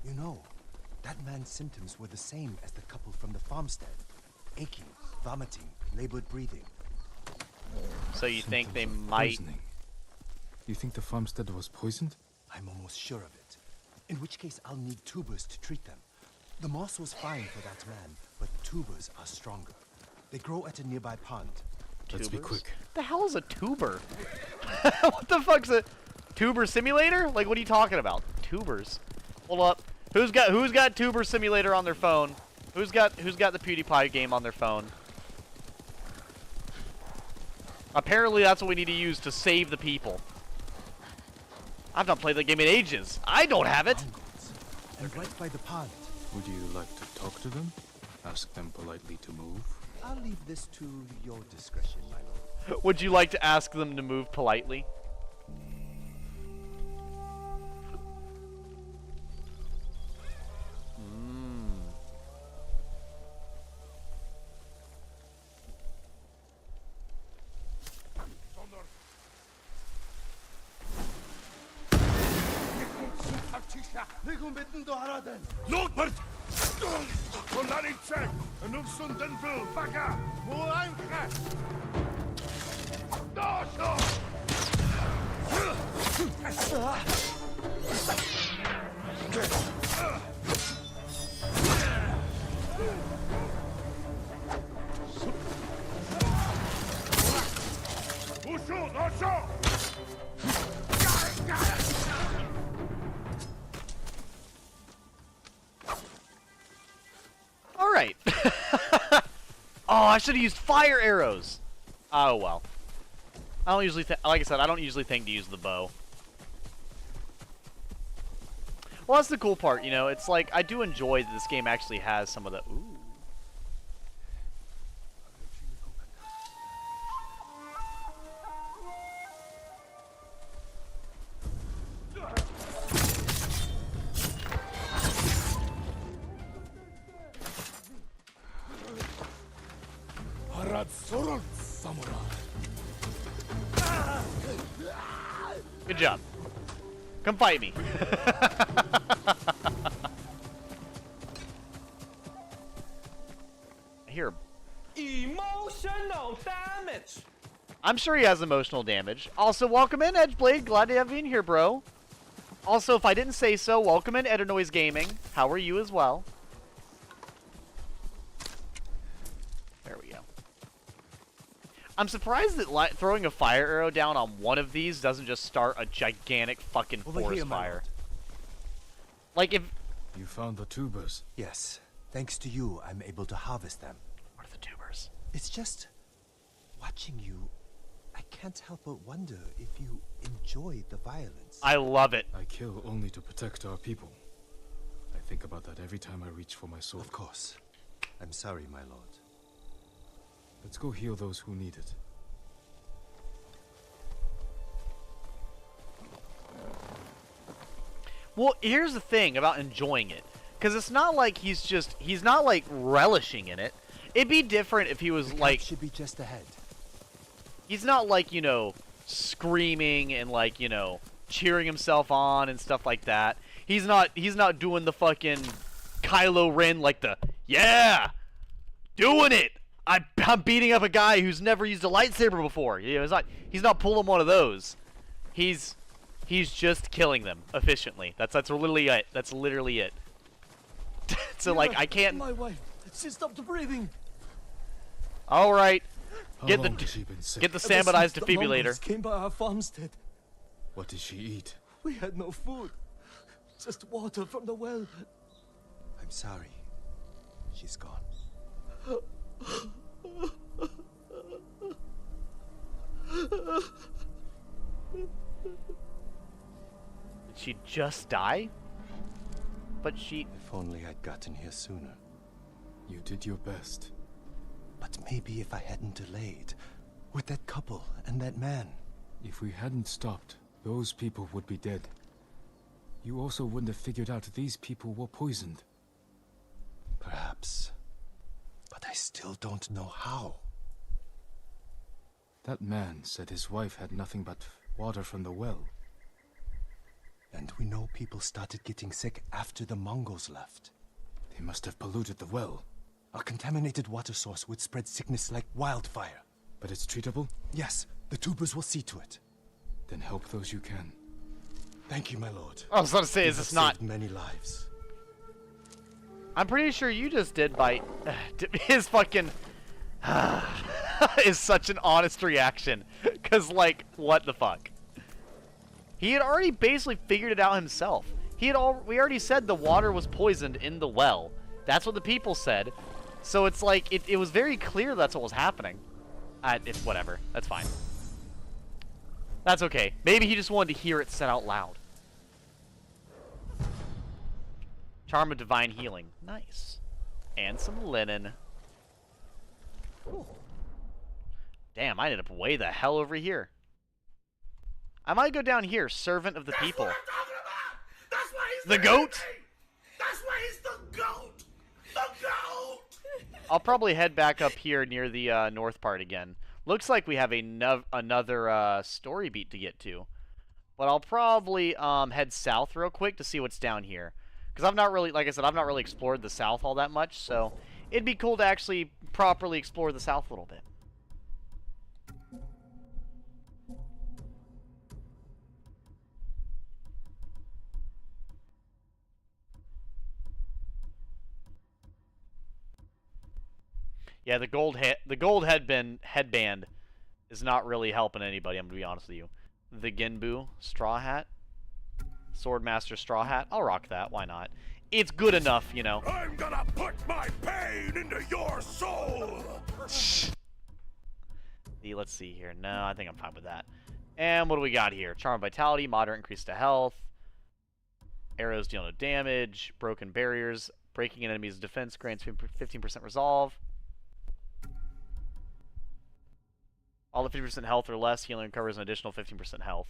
You know, that man's symptoms were the same as the couple from the farmstead. Aching, vomiting, labored breathing. So you think they Symptoms of might... poisoning. You think the farmstead was poisoned? I'm almost sure of it. In which case, I'll need tubers to treat them. The moss was fine for that man, but tubers are stronger. They grow at a nearby pond. Let's be Tubers? quick. The hell is a tuber? What the fuck's a tuber simulator? Like, what are you talking about? Tubers. Hold up. Who's got tuber simulator on their phone? Who's got the PewDiePie game on their phone? Apparently that's what we need to use to save the people. I've not played the game in ages. I don't have it. Mongols. And right by the pond. Would you like to talk to them? Ask them politely to move? I'll leave this to your discretion, my lord. Would you like to ask them to move politely? Lord! Polarice! Anuf sundenvil! Baga! Muaimka! Doso! Ushu! Doso! Alright. Oh, I should have used fire arrows. Oh, well. I don't usually, like I said, I don't usually think to use the bow. Well, that's the cool part, you know. It's like, I do enjoy that this game actually has some of the... Ooh. Good job. Come fight me. Here. Emotional damage. I'm sure he has emotional damage. Also, welcome in, Edgeblade. Glad to have you in here, bro. Also, if I didn't say so, welcome in, Edenoise Gaming. How are you as well? There we go. I'm surprised that throwing a fire arrow down on one of these doesn't just start a gigantic fucking forest fire. Like if... You found the tubers. Yes. Thanks to you, I'm able to harvest them. What are the tubers? It's just... watching you, I can't help but wonder if you enjoy the violence. I love it. I kill only to protect our people. I think about that every time I reach for my sword. Of course. I'm sorry, my lord. Let's go heal those who need it. Well, here's the thing about enjoying it. Because it's not like he's not like relishing in it. It'd be different if he was like... should be just ahead. He's not like, you know, screaming and like, you know, cheering himself on and stuff like that. He's not doing the fucking Kylo Ren like the, yeah, doing it. I'm beating up a guy who's never used a lightsaber before. You know, he's not pulling one of those. He's just killing them efficiently. That's literally it. That's literally it. So like I can't. My wife, she stopped breathing. All right. How long has she been sick? Get the Samudai's Ever since the defibrillator. Mongols came by our farmstead. What did she eat? We had no food, just water from the well. I'm sorry. She's gone. Did she just die? But she... If only I'd gotten here sooner. You did your best. But maybe if I hadn't delayed, with that couple and that man. If we hadn't stopped, those people would be dead. You also wouldn't have figured out these people were poisoned. Perhaps. But I still don't know how. That man said his wife had nothing but water from the well. And we know people started getting sick after the Mongols left. They must have polluted the well. A contaminated water source would spread sickness like wildfire. But it's treatable? Yes, the tubers will see to it. Then help those you can. Thank you, my lord. I was about to say, is You this have not... saved many lives. I'm pretty sure you just did by... his fucking... is such an honest reaction. Because, like, what the fuck? He had already basically figured it out himself. We already said the water was poisoned in the well. That's what the people said. So it's like, it was very clear that's what was happening. It's whatever. That's fine. That's okay. Maybe he just wanted to hear it said out loud. Charm of Divine Healing. Nice. And some linen. Damn, I ended up way the hell over here. I might go down here. Servant of the people. That's what I'm talking about! That's why he's The goat? That's why he's the goat! The goat! I'll probably head back up here near the north part again. Looks like we have another story beat to get to. But I'll probably head south real quick to see what's down here. Because I've not really, like I said, I've not really explored the south all that much. So it'd be cool to actually properly explore the south a little bit. Yeah, the gold headband is not really helping anybody, I'm going to be honest with you. The Genbu straw hat. Swordmaster straw hat. I'll rock that. Why not? It's good enough, you know. I'm gonna put my pain into your soul! Let's see here. No, I think I'm fine with that. And what do we got here? Charm of Vitality, moderate increase to health. Arrows deal no damage. Broken barriers. Breaking an enemy's defense grants 15% resolve. All the 50% health or less, healing recovers an additional 15% health.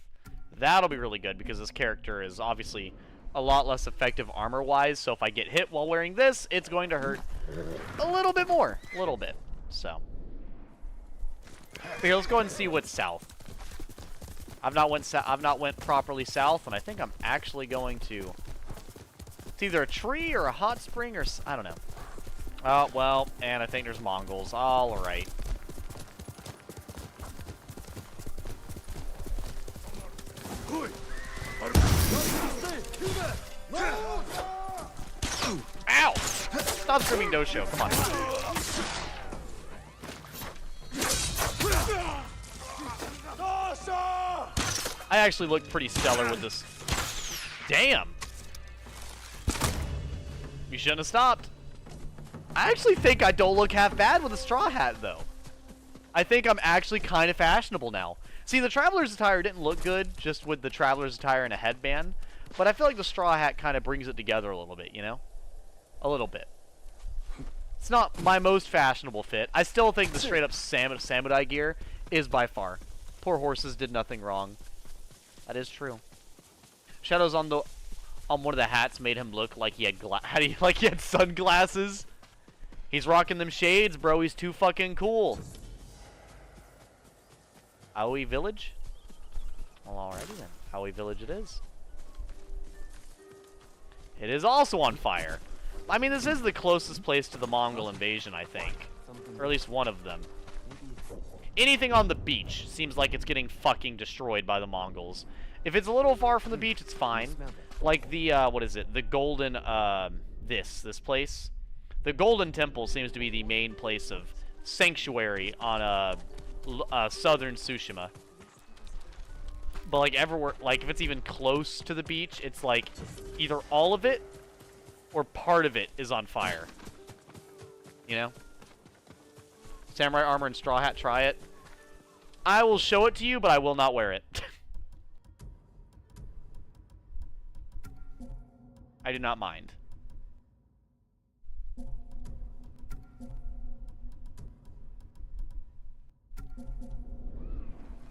That'll be really good because this character is obviously a lot less effective armor-wise, so if I get hit while wearing this, it's going to hurt a little bit more. A little bit. So. Here, let's go ahead and see what's south. I've not went properly south, and I think I'm actually going to... It's either a tree or a hot spring or... I don't know. Oh, well, and I think there's mongols. All right. Ow! Stop screaming no show. Come on. I actually looked pretty stellar with this. Damn! You shouldn't have stopped. I actually think I don't look half bad with a straw hat, though. I think I'm actually kind of fashionable now. See, the Traveler's attire didn't look good just with the Traveler's attire and a headband, but I feel like the straw hat kind of brings it together a little bit, you know? A little bit. It's not my most fashionable fit. I still think the straight-up samurai gear is by far. Poor horses did nothing wrong. That is true. Shadows on one of the hats made him look like he had like he had sunglasses. He's rocking them shades, bro. He's too fucking cool. Aoi Village? Well, alrighty then. Aoi Village it is. It is also on fire. I mean, this is the closest place to the Mongol invasion, I think. Or at least one of them. Anything on the beach seems like it's getting fucking destroyed by the Mongols. If it's a little far from the beach, it's fine. Like the, what is it? The Golden, this place. The Golden Temple seems to be the main place of sanctuary on, southern Tsushima. But like everywhere, like if it's even close to the beach, it's like either all of it or part of it is on fire. You know? Samurai armor and straw hat, try it. I will show it to you, but I will not wear it. I do not mind.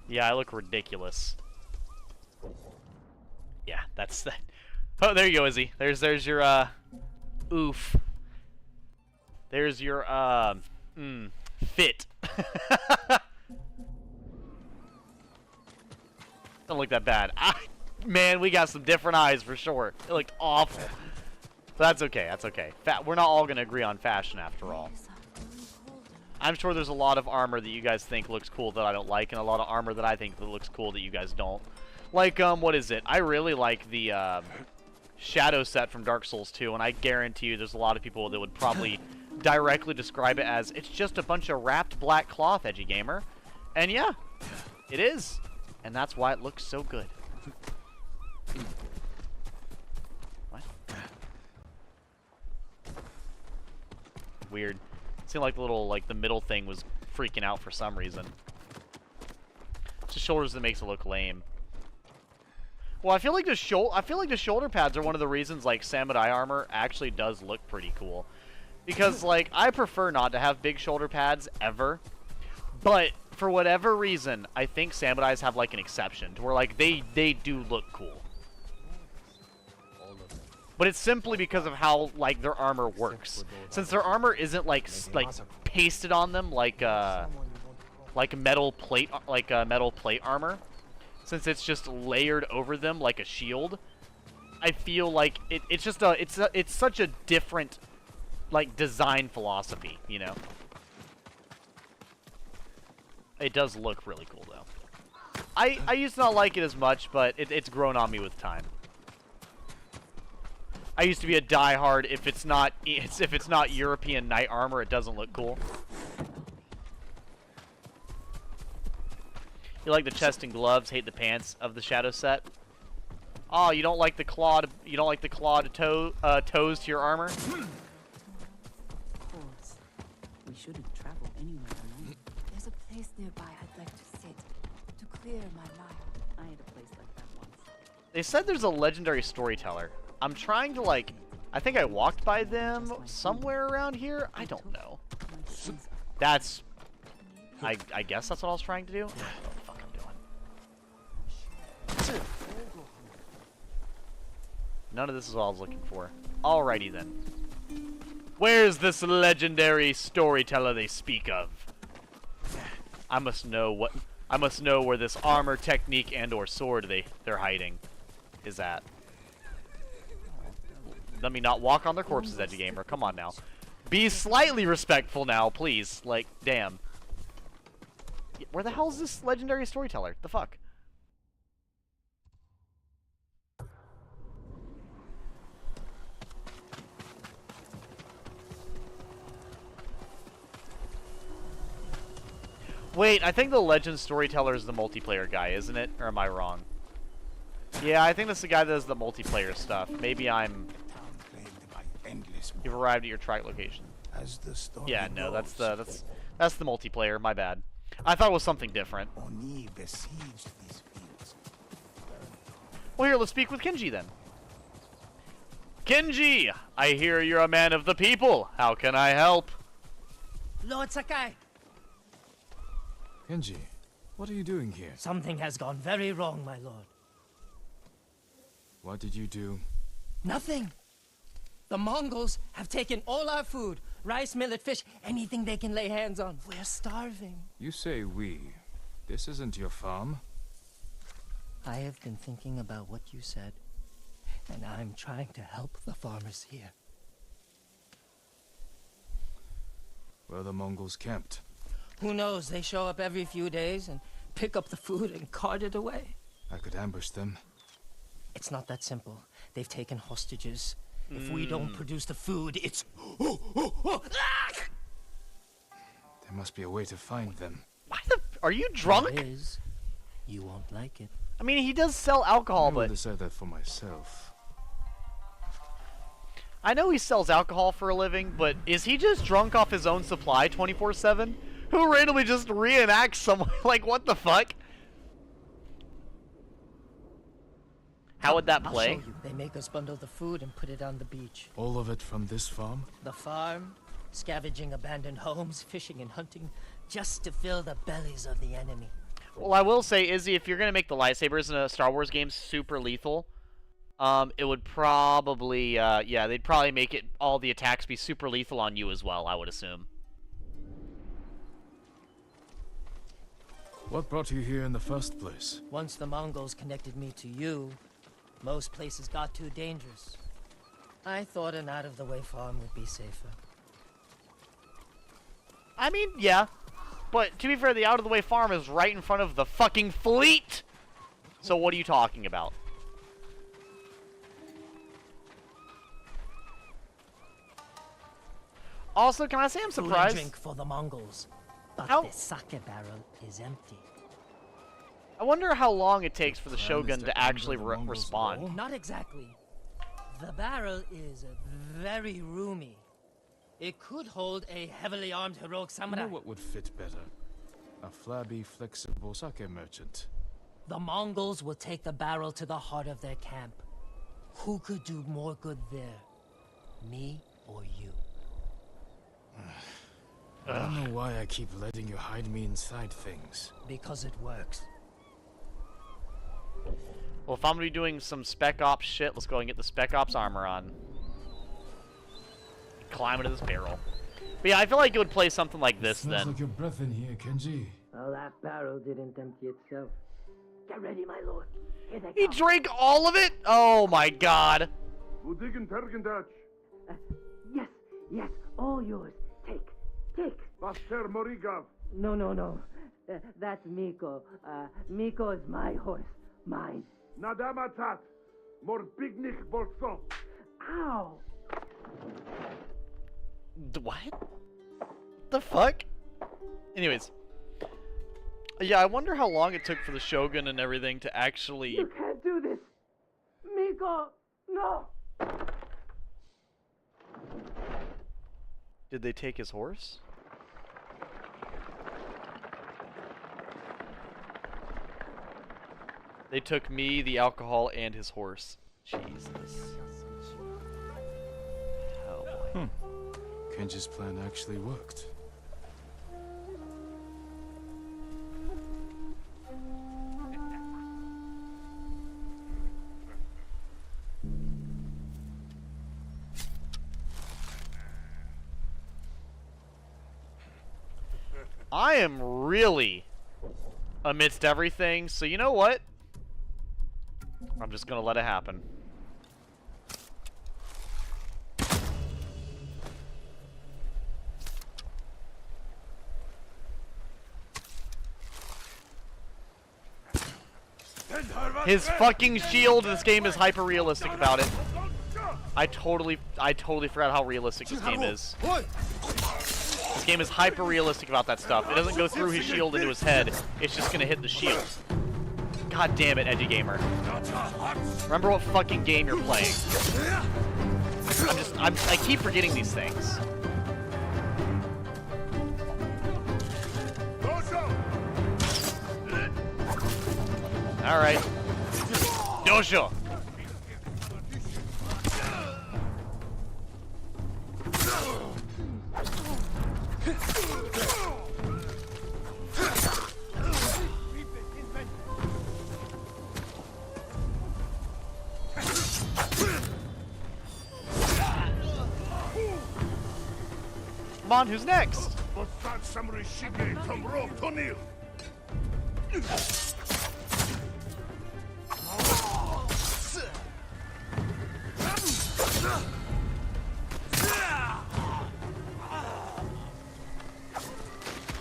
Yeah, I look ridiculous. Yeah, that's that. Oh, there you go, Izzy. There's your, oof. There's your, fit. Don't look that bad. Man, we got some different eyes for sure. It looked awful. But that's okay, that's okay. We're not all gonna agree on fashion after all. I'm sure there's a lot of armor that you guys think looks cool that I don't like, and a lot of armor that I think that looks cool that you guys don't. Like, what is it? I really like the, Shadow set from Dark Souls 2, and I guarantee you there's a lot of people that would probably directly describe it as, it's just a bunch of wrapped black cloth, edgy gamer. And yeah, it is. And that's why it looks so good. What? Weird. Seemed like the little, like, the middle thing was freaking out for some reason. It's the shoulders that makes it look lame. Well, I feel like the shoulder pads are one of the reasons like samurai armor actually does look pretty cool. Because like I prefer not to have big shoulder pads ever. But for whatever reason, I think samurais have like an exception to where like they do look cool. But it's simply because of how like their armor works. Since their armor isn't like pasted on them like metal plate armor. Since it's just layered over them like a shield, I feel like it's such a different like design philosophy, you know. It does look really cool though. I used to not like it as much, but it's grown on me with time. I used to be a diehard if it's not European knight armor, it doesn't look cool. You like the chest and gloves, hate the pants of the shadow set. Oh, you don't like the clawed toes to your armor? Of course. We shouldn't travel anywhere alone. There's a place nearby I'd like to sit, to clear my mind. I had a place like that once. They said there's a legendary storyteller. I'm trying to like, I think I walked by them somewhere around here. I don't know. That's, I guess that's what I was trying to do. What the fuck I'm doing? None of this is what I was looking for. Alrighty then. Where's this legendary storyteller they speak of? I must know where this armor, technique, and/or sword they're hiding is at. Let me not walk on their corpses, Edgy Gamer. Come on now. Be slightly respectful now, please. Like, damn. Where the hell is this legendary storyteller? The fuck? Wait, I think the legend storyteller is the multiplayer guy, isn't it? Or am I wrong? Yeah, I think that's the guy that does the multiplayer stuff. Maybe I'm... You've arrived at your trike location. Yeah, no, that's the multiplayer. My bad. I thought it was something different. Well, here, let's speak with Kenji then. Kenji, I hear you're a man of the people. How can I help? Lord Sakai, Kenji, what are you doing here? something has gone very wrong, my lord. What did you do? Nothing. The Mongols have taken all our food. Rice, millet, fish, anything they can lay hands on. We're starving. You say we. This isn't your farm. I have been thinking about what you said, and I'm trying to help the farmers here. Where the Mongols camped? Who knows? They show up every few days and pick up the food and cart it away. I could ambush them. It's not that simple. They've taken hostages. If we don't produce the food, it's... There must be a way to find them. Why the... Are you drunk? There is. You won't like it. I mean, he does sell alcohol, I will but... decide that for myself. I know he sells alcohol for a living, but is he just drunk off his own supply 24/7? Who randomly just reenacts someone? Like, what the fuck? How would that play? I'll show you. They make us bundle the food and put it on the beach. All of it from this farm? The farm, scavenging abandoned homes, fishing and hunting, just to fill the bellies of the enemy. Well, I will say, Izzy, if you're going to make the lightsabers in a Star Wars game super lethal, it would probably, yeah, they'd probably make it all the attacks be super lethal on you as well, I would assume. What brought you here in the first place? Once the Mongols connected me to you, most places got too dangerous. I thought an out-of-the-way farm would be safer. I mean, yeah. But to be fair, the out-of-the-way farm is right in front of the fucking fleet! So what are you talking about? Also, can I say I'm Food and surprised? drink for the Mongols, but How- the sake barrel is empty. I wonder how long it takes for the Plan is Shogun to to anger actually the Mongols respond. more? Not exactly. The barrel is very roomy. It could hold a heavily armed heroic You samurai. know what would fit better? A flabby, flexible sake merchant. The Mongols will take the barrel to the heart of their camp. Who could do more good there? Me or you? I don't know why I keep letting you hide me inside things. Because it works. Well, if I'm gonna be doing some Spec Ops shit, let's go and get the Spec Ops armor on. Climb into this barrel. But yeah, I feel like it would play something like this Smells then. like your breath in here, Kenji. Well, that barrel didn't empty itself. Get ready, my lord. Here they He come. drank all of it? Oh my god. Udigen Tergendach. Yes, yes, all yours. Take. Master Morigav. No. That's Miko. Miko is my horse. Mine. Nadamatat. Morbignik Bolson. Ow! What? The fuck? Anyways. Yeah, I wonder how long it took for the Shogun and everything to actually... You can't do this! Miko! No! Did they take his horse? They took me, the alcohol, and his horse. Jesus. Oh boy. Kenji's plan actually worked. I am really amidst everything, so you know what? I'm just gonna let it happen. His fucking shield, this game is hyper realistic about it. I totally forgot how realistic this game is. This game is hyper realistic about that stuff. It doesn't go through his shield into his head. It's just gonna hit the shield. God damn it, Edgy Gamer. Remember what fucking game you're playing. I keep forgetting these things. Alright. Dojo! Come on, who's next? From Rome, Tonil.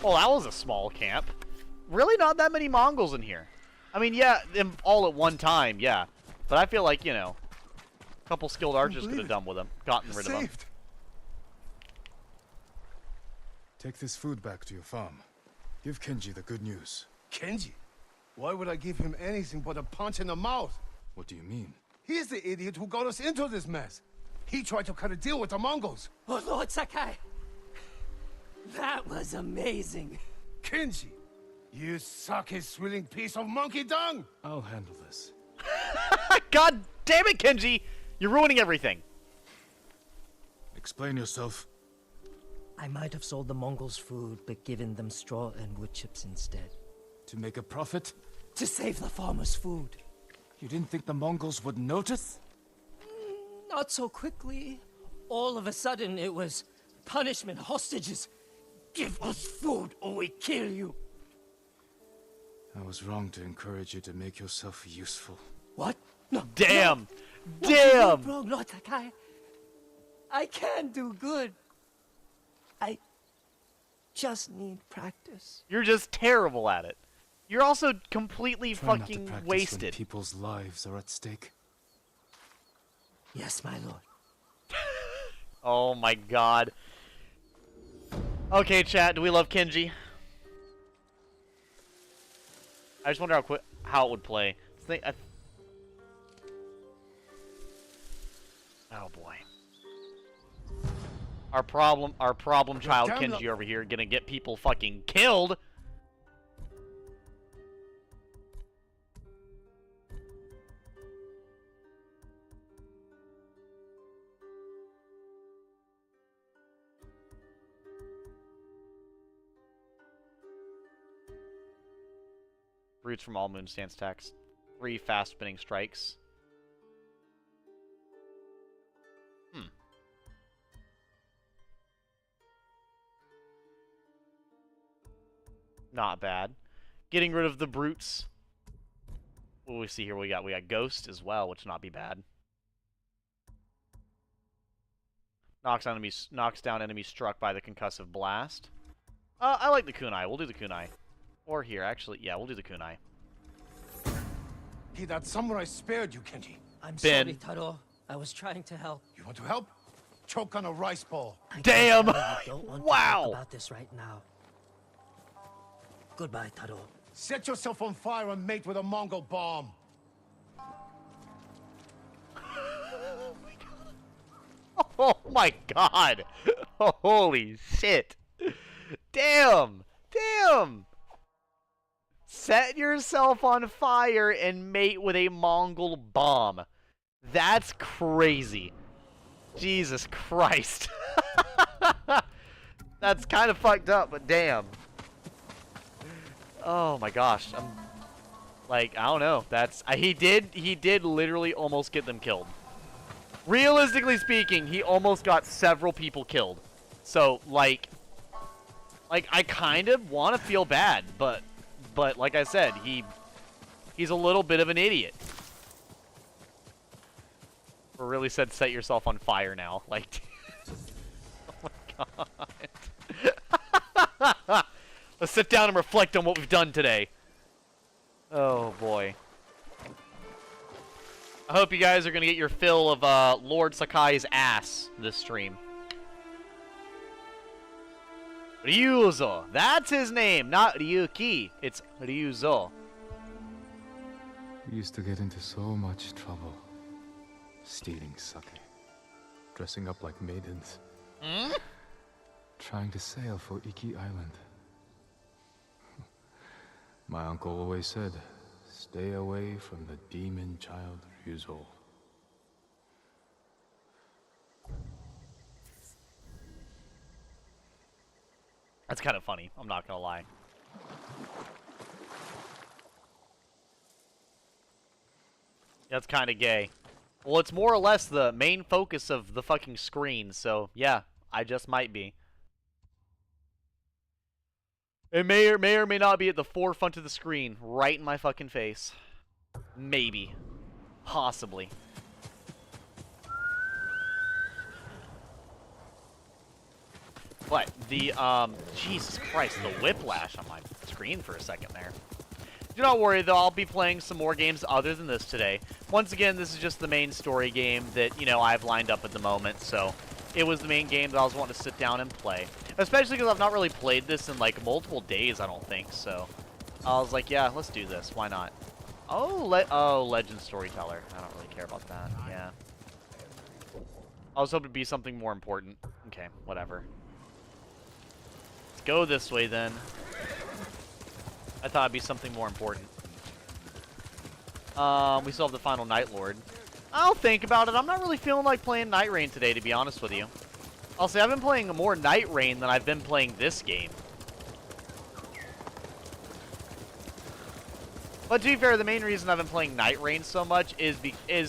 Well, that was a small camp. Really not that many Mongols in here. I mean, yeah, them all at one time, yeah. But I feel like, you know, a couple skilled archers could have done with them, gotten rid of them. Take this food back to your farm. Give Kenji the good news. Kenji? Why would I give him anything but a punch in the mouth? What do you mean? He's the idiot who got us into this mess. He tried to cut a deal with the Mongols. Oh, Lord Sakai! That was amazing. Kenji, you sucky swilling piece of monkey dung! I'll handle this. God damn it, Kenji! You're ruining everything. Explain yourself. I might have sold the Mongols food, but given them straw and wood chips instead. To make a profit? To save the farmers' food. You didn't think the Mongols would notice? Not so quickly. All of a sudden, it was punishment, hostages. Give us food or we kill you. I was wrong to encourage you to make yourself useful. What? No. Damn! No. Damn! Wrong, Lord Sakai. I can do good. I just need practice. You're just terrible at it. You're also completely Try not to fucking practice wasted. when people's lives are at stake. Yes, my lord. Oh my god. Okay, chat, do we love Kenji? I just wonder how it would play. Oh boy. Our problem child Kenji over here gonna get people fucking killed. Roots from all moon stance attacks. 3 fast spinning strikes. Not bad. Getting rid of the brutes. What do we see here? We got Ghost as well, which would not be bad. Knocks down enemies struck by the concussive blast. I like the kunai. We'll do the kunai. Or here, actually. Yeah, we'll do the kunai. Hey, that samurai spared you, Kenji. I'm Ben. sorry, Taro. I was trying to help. You want to help? Choke on a rice ball. Damn! I don't want to Wow! talk about this right now. Goodbye, Taro. Set yourself on fire and mate with a Mongol bomb. Oh my god! Holy shit! Damn! Damn! Set yourself on fire and mate with a Mongol bomb. That's crazy. Jesus Christ. That's kind of fucked up, but damn. Oh my gosh. Like, I don't know. That's he did literally almost get them killed. Realistically speaking, he almost got several people killed. So, like I kind of want to feel bad, but like I said, he's a little bit of an idiot. Or really said set yourself on fire now. Like, oh my god. Let's sit down and reflect on what we've done today. Oh boy. I hope you guys are going to get your fill of Lord Sakai's ass this stream. Ryuzo. That's his name, not Ryuki. It's Ryuzo. We used to get into so much trouble. Stealing sake. Dressing up like maidens. Hmm? Trying to sail for Iki Island. My uncle always said, stay away from the demon child Ryuzo. That's kind of funny, I'm not gonna lie. That's kind of gay. Well, it's more or less the main focus of the fucking screen, so yeah, I just might be. It may or may not be at the forefront of the screen, right in my fucking face. Maybe. Possibly. What? The, Jesus Christ, the whiplash on my screen for a second there. Do not worry, though, I'll be playing some more games other than this today. Once again, this is just the main story game that, you know, I've lined up at the moment, so it was the main game that I was wanting to sit down and play. Especially because I've not really played this in, like, multiple days, I don't think, so I was like, yeah, let's do this. Why not? Oh, Legend Storyteller. I don't really care about that. Yeah. I was hoping it'd be something more important. Okay, whatever. Let's go this way, then. I thought it'd be something more important. We still have the final Night Lord. I'll think about it. I'm not really feeling like playing Night Rain today, to be honest with you. I'll say I've been playing more Night Rain than I've been playing this game. But to be fair, the main reason I've been playing Night Rain so much is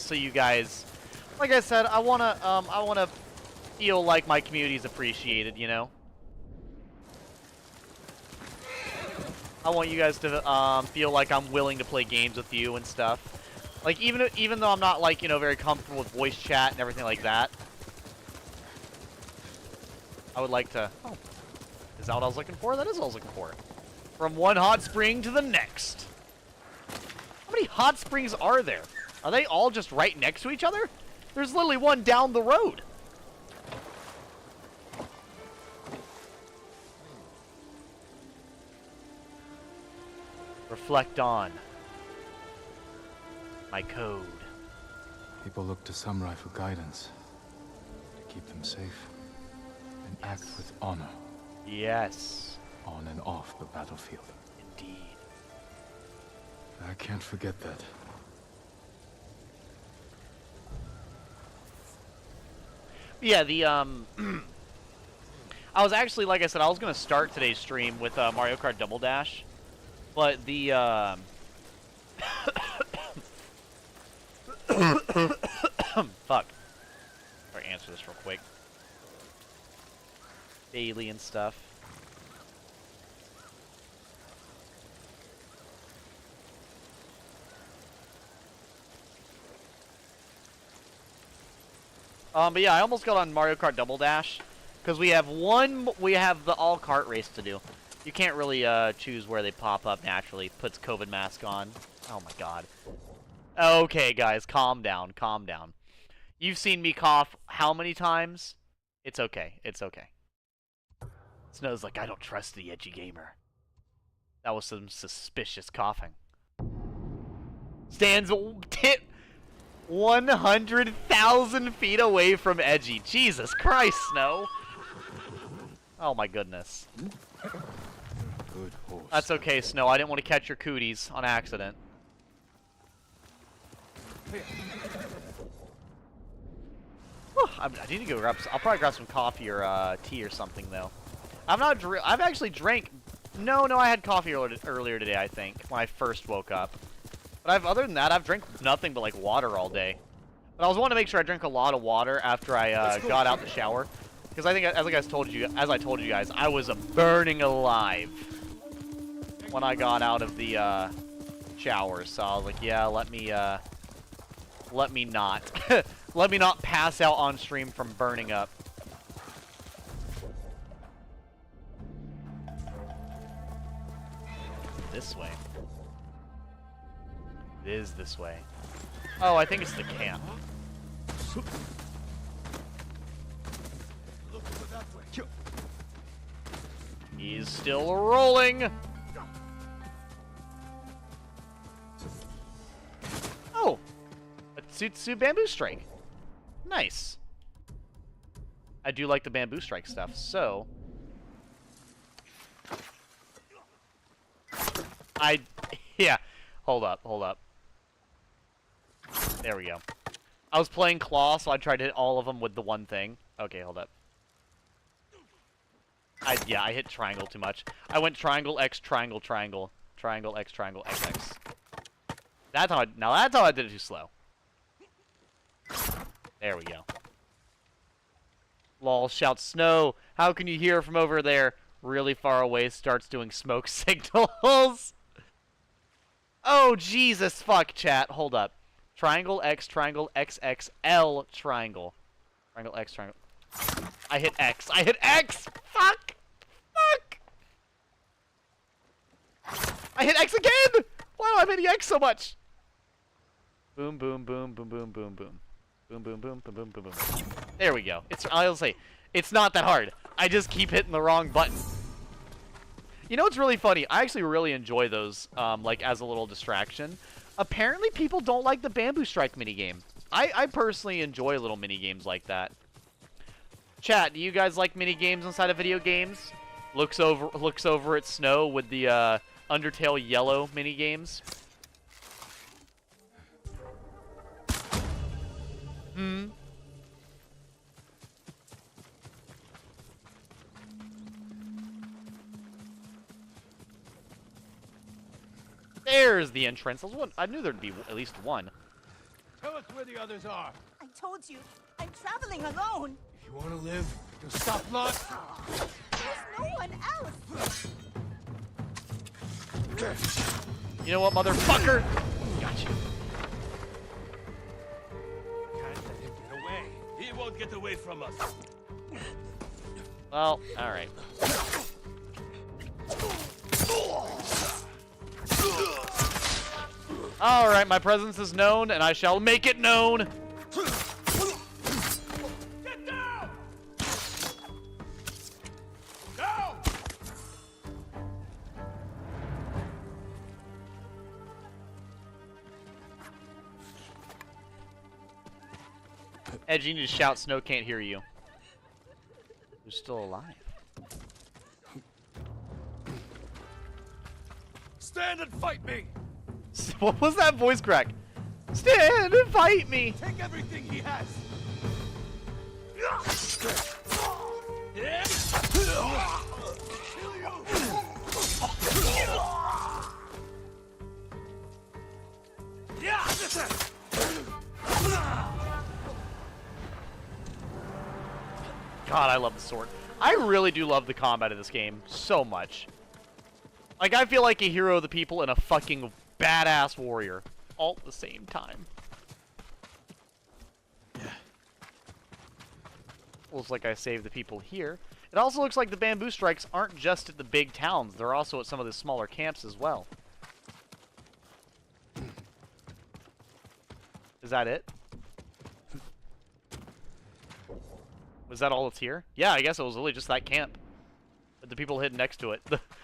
so you guys, like I said, I wanna feel like my community is appreciated, you know. I want you guys to feel like I'm willing to play games with you and stuff. Like even though I'm not like, you know, very comfortable with voice chat and everything like that, I would like to. Oh, is that what I was looking for? That is what I was looking for. From one hot spring to the next. How many hot springs are there? Are they all just right next to each other? There's literally one down the road. Reflect on my code. People look to samurai for guidance, to keep them safe, and act with honor. Yes. On and off the battlefield. Indeed. I can't forget that. Yeah, the I was actually, like I said, I was gonna start today's stream with Mario Kart Double Dash, but the Fuck. Alright, answer this real quick. Bailey and stuff. But yeah, I almost got on Mario Kart Double Dash because we have the all kart race to do. You can't really choose where they pop up naturally. Puts COVID mask on. Oh my god. Okay, guys, calm down, calm down. You've seen me cough how many times? It's okay, it's okay. Snow's like, I don't trust the edgy gamer. That was some suspicious coughing. Stands 100,000 feet away from edgy. Jesus Christ, Snow. Oh my goodness. Good horse. That's okay, Snow. I didn't want to catch your cooties on accident. Whew, I need to go grab. I'll probably grab some coffee or tea or something though. I've actually drank. No, I had coffee earlier today. I think when I first woke up. But other than that, I've drank nothing but like water all day. But I was wanting to make sure I drink a lot of water after I got out the shower, because I think as I told you guys, I was burning alive when I got out of the shower. So I was like, yeah, let me not let me not pass out on stream from burning up. This way. It is this way. Oh, I think it's the camp. He's still rolling. Oh, a Tsutsu bamboo strike. Nice. I do like the bamboo strike stuff. So, yeah. Hold up. There we go. I was playing Claw, so I tried to hit all of them with the one thing. Okay, hold up. Yeah, I hit triangle too much. I went triangle X triangle triangle triangle X triangle X X. That's how I did it too slow. There we go. Lol shouts Snow. How can you hear from over there? Really far away. Starts doing smoke signals. Oh Jesus fuck, chat. Hold up. Triangle X triangle XXL triangle. Triangle X triangle. I hit X. Fuck. I hit X again. Why am I hitting X so much? Boom boom boom boom boom boom boom. Boom boom boom boom boom boom boom. There we go. I'll say it's not that hard. I just keep hitting the wrong button. You know what's really funny? I actually really enjoy those, like, as a little distraction. Apparently, people don't like the Bamboo Strike minigame. I personally enjoy little minigames like that. Chat, do you guys like minigames inside of video games? Looks over at Snow with the, Undertale yellow minigames. There's the entrance. I knew there'd be at least one. Tell us where the others are. I told you, I'm traveling alone. If you want to live, you'll stop lost. There's no one else. You know what, motherfucker? Got you. Can't let him get away. He won't get away from us. Well, alright. Alright, my presence is known, and I shall make it known! Get down! Down! Edge, you need to shout, Snow can't hear you. You're still alive. Stand and fight me! What was that voice crack? Stand and fight me! Take everything he has! God, I love the sword. I really do love the combat of this game so much. Like, I feel like a hero of the people and a fucking badass warrior all at the same time. Looks like I saved the people here. It also looks like the bamboo strikes aren't just at the big towns. They're also at some of the smaller camps as well. Is that it? Was that all that's here? Yeah, I guess it was really just that camp. But the people hidden next to it.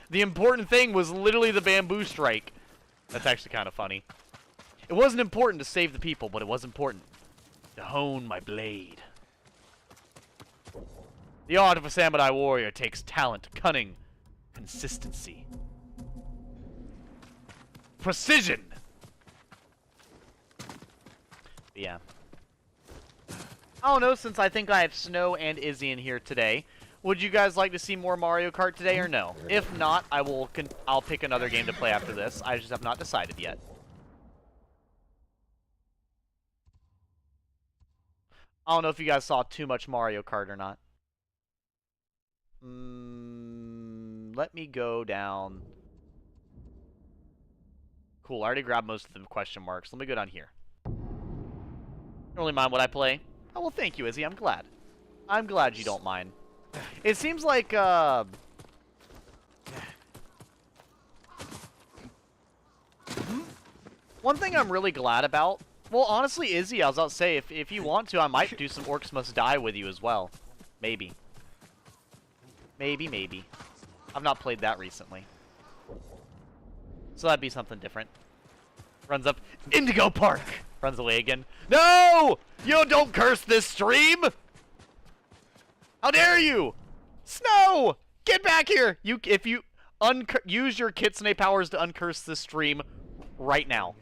The important thing was literally the bamboo strike. That's actually kind of funny. It wasn't important to save the people, but it was important to hone my blade. The art of a samurai warrior takes talent, cunning, consistency, precision. But yeah. I don't know, since I think I have Snow and Izzy in here today, would you guys like to see more Mario Kart today or no? If not, I'll pick another game to play after this. I just have not decided yet. I don't know if you guys saw too much Mario Kart or not. Let me go down. Cool, I already grabbed most of the question marks. Let me go down here. Don't really mind what I play. Oh, well, thank you, Izzy. I'm glad. I'm glad you don't mind. It seems like, one thing I'm really glad about... Well, honestly, Izzy, I was about to say, if you want to, I might do some Orcs Must Die with you as well. Maybe. Maybe. I've not played that recently. So that'd be something different. Runs up. Indigo Park! Runs away again. No! You don't curse this stream! How dare you! Snow! Get back here! If you use your Kitsune powers to uncurse this stream right now.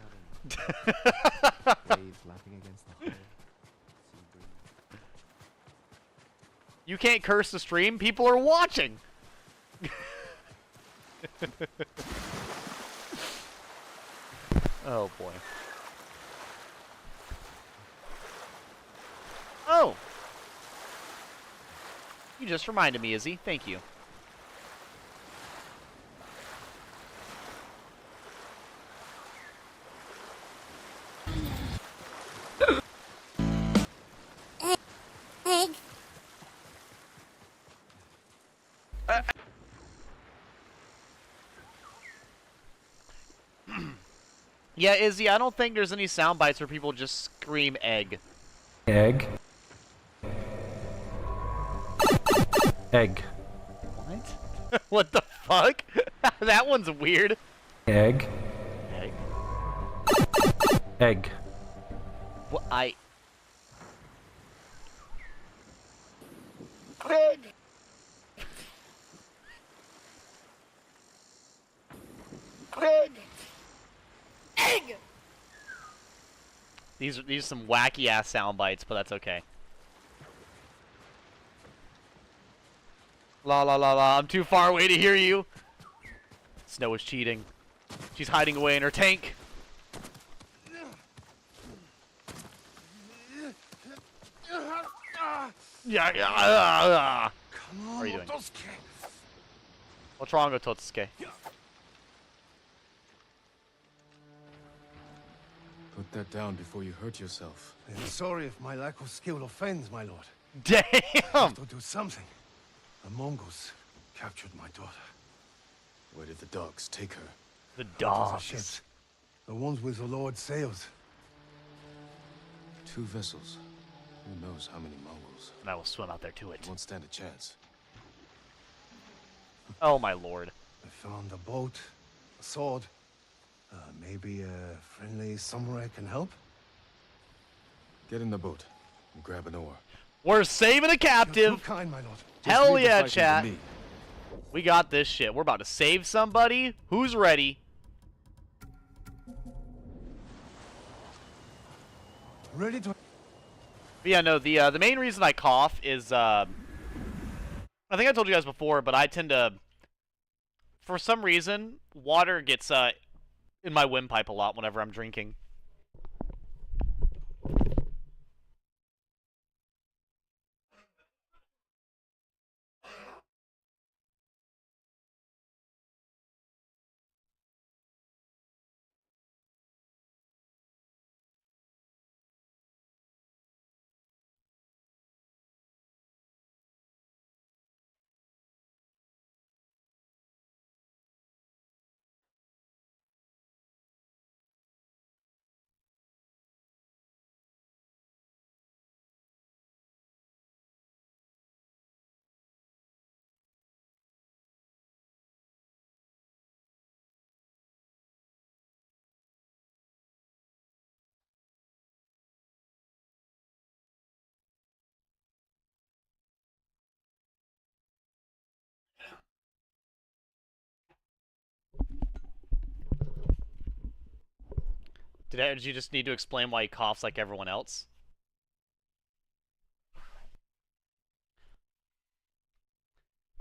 You can't curse the stream. People are watching. Oh boy. Oh! You just reminded me, Izzy. Thank you. Egg. Yeah, Izzy, I don't think there's any sound bites where people just scream egg. Egg. Egg. What? What the fuck? That one's weird. Egg. Egg. Egg. What? Egg. Egg. Egg. These are some wacky ass sound bites, but that's okay. La la la la, I'm too far away to hear you. Snow is cheating. She's hiding away in her tank. Yeah. Come on, What are you doing? Otosuke. What's wrong with Totsuke? Put that down before you hurt yourself. I'm sorry if my lack of skill offends, my lord. Damn! I have to do something. The Mongols captured my daughter. Where did the dogs take her? The Those are dogs. ships. The ones with the Lord's sails. 2 vessels. Who knows how many Mongols? And I will swim out there to it. Won't stand a chance. Oh my lord. I found a boat, a sword. Maybe a friendly samurai can help? Get in the boat and grab an oar. We're saving a captive. You're too kind, my lord. Hell leave the yeah, fighting to chat. me. We got this shit. We're about to save somebody. Who's ready? Ready to... But yeah, no, the main reason I cough is, I think I told you guys before, but I tend to, for some reason, water gets, in my windpipe a lot whenever I'm drinking. Did you just need to explain why he coughs like everyone else?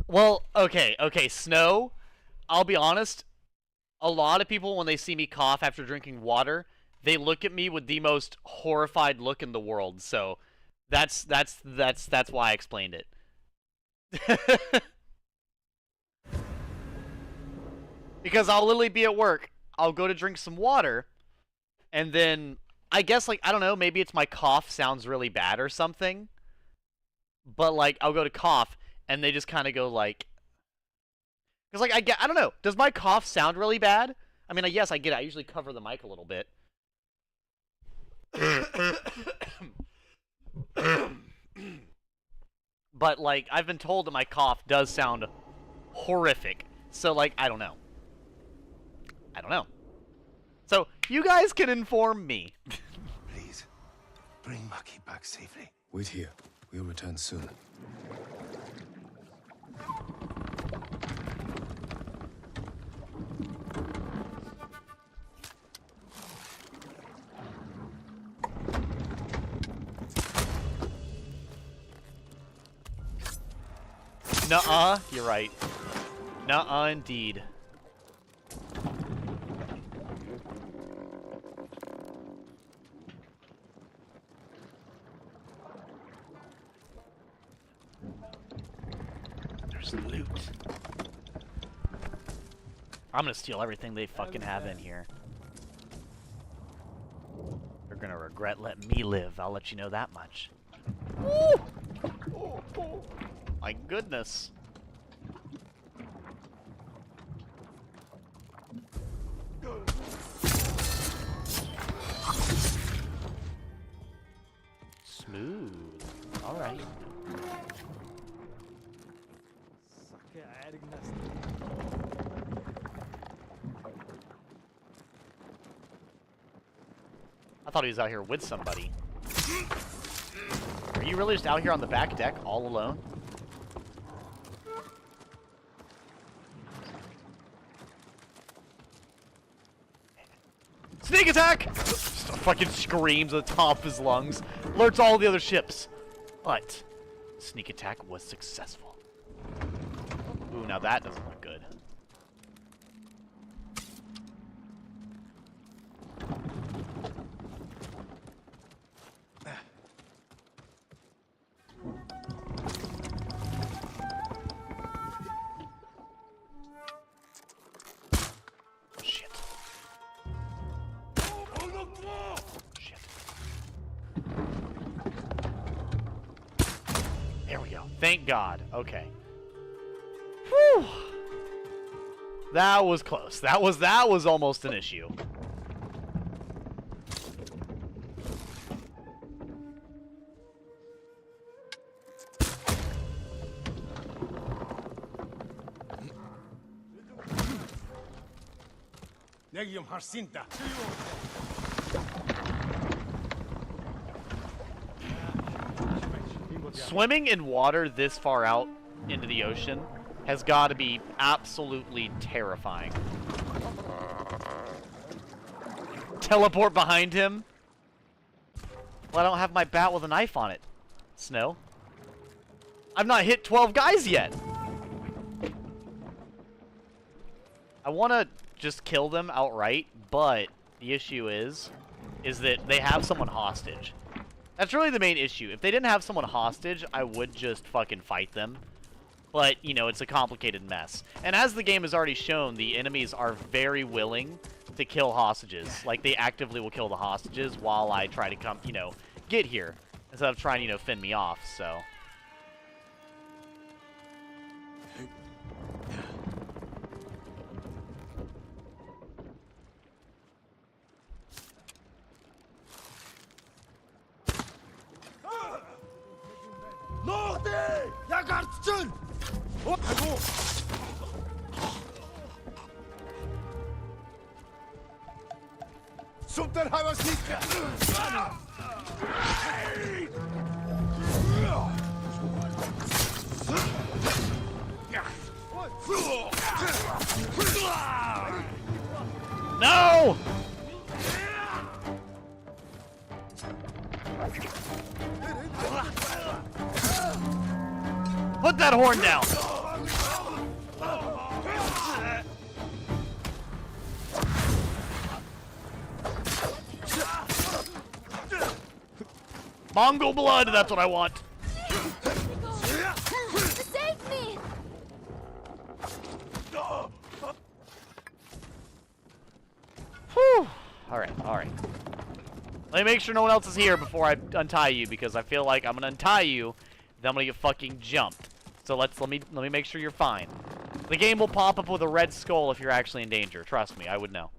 Well, okay, Snow, I'll be honest, a lot of people, when they see me cough after drinking water, they look at me with the most horrified look in the world, so that's why I explained it. Because I'll literally be at work, I'll go to drink some water, and then, I guess, like, I don't know, maybe it's my cough sounds really bad or something, but, like, I'll go to cough, and they just kind of go, like... Because, like, I don't know, does my cough sound really bad? I mean, yes, I get it, I usually cover the mic a little bit. But, like, I've been told that my cough does sound horrific, so, like, I don't know. I don't know. So, you guys can inform me. Please, bring Maki back safely. Wait here. We'll return soon. Nuh-uh, you're right. Nuh-uh, indeed. There's loot. I'm gonna steal everything they fucking have in here. They're gonna regret letting me live, I'll let you know that much. Woo! Oh, my goodness. Smooth. Alright. I thought he was out here with somebody. Are you really just out here on the back deck all alone? Sneak attack! Fucking screams at the top of his lungs. Alerts all the other ships. But, sneak attack was successful. Ooh, now that doesn't look good. There we go. Thank God. Okay. Whew. That was close. That was almost an issue. Negium Harsinta. Swimming in water this far out into the ocean has got to be absolutely terrifying. Teleport behind him? Well, I don't have my bat with a knife on it, Snow. I've not hit 12 guys yet. I want to just kill them outright, but the issue is that they have someone hostage. That's really the main issue. If they didn't have someone hostage, I would just fucking fight them. But, you know, it's a complicated mess. And as the game has already shown, the enemies are very willing to kill hostages. Like, they actively will kill the hostages while I try to come, you know, get here. Instead of trying, you know, fend me off, so... Norte! Yagartsun! 아이고! 숨들 하면서니까! No! Put that horn down! Mongol blood, that's what I want. Save me! Whew. Alright, alright. Let me make sure no one else is here before I untie you, because I feel like I'm gonna untie you, then I'm gonna get fucking jumped. So let me make sure you're fine. The game will pop up with a red skull if you're actually in danger. Trust me, I would know.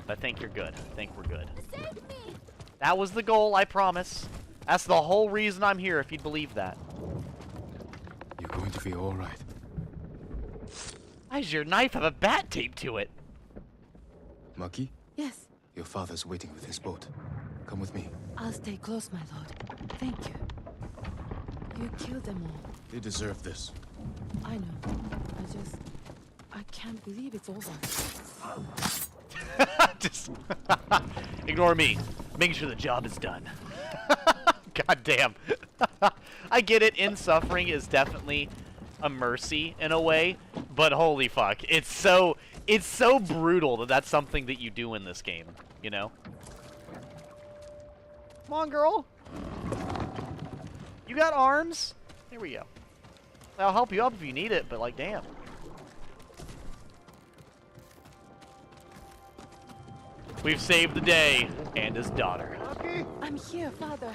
I think you're good. I think we're good. Save me! That was the goal, I promise. That's the whole reason I'm here, if you'd believe that. You're going to be alright. Why does your knife have a bat taped to it? Maki? Yes, Your father's waiting with his boat. Come with me. I'll stay close, my lord. Thank you. You killed them all. They deserve this. I know. I can't believe it's over. Just ignore me. Making sure the job is done. God damn. I get it. In suffering is definitely a mercy in a way, but holy fuck, it's so brutal that that's something that you do in this game. You know? Come on, girl. You got arms? Here we go. I'll help you up if you need it, but like, damn. We've saved the day and his daughter. I'm here, father.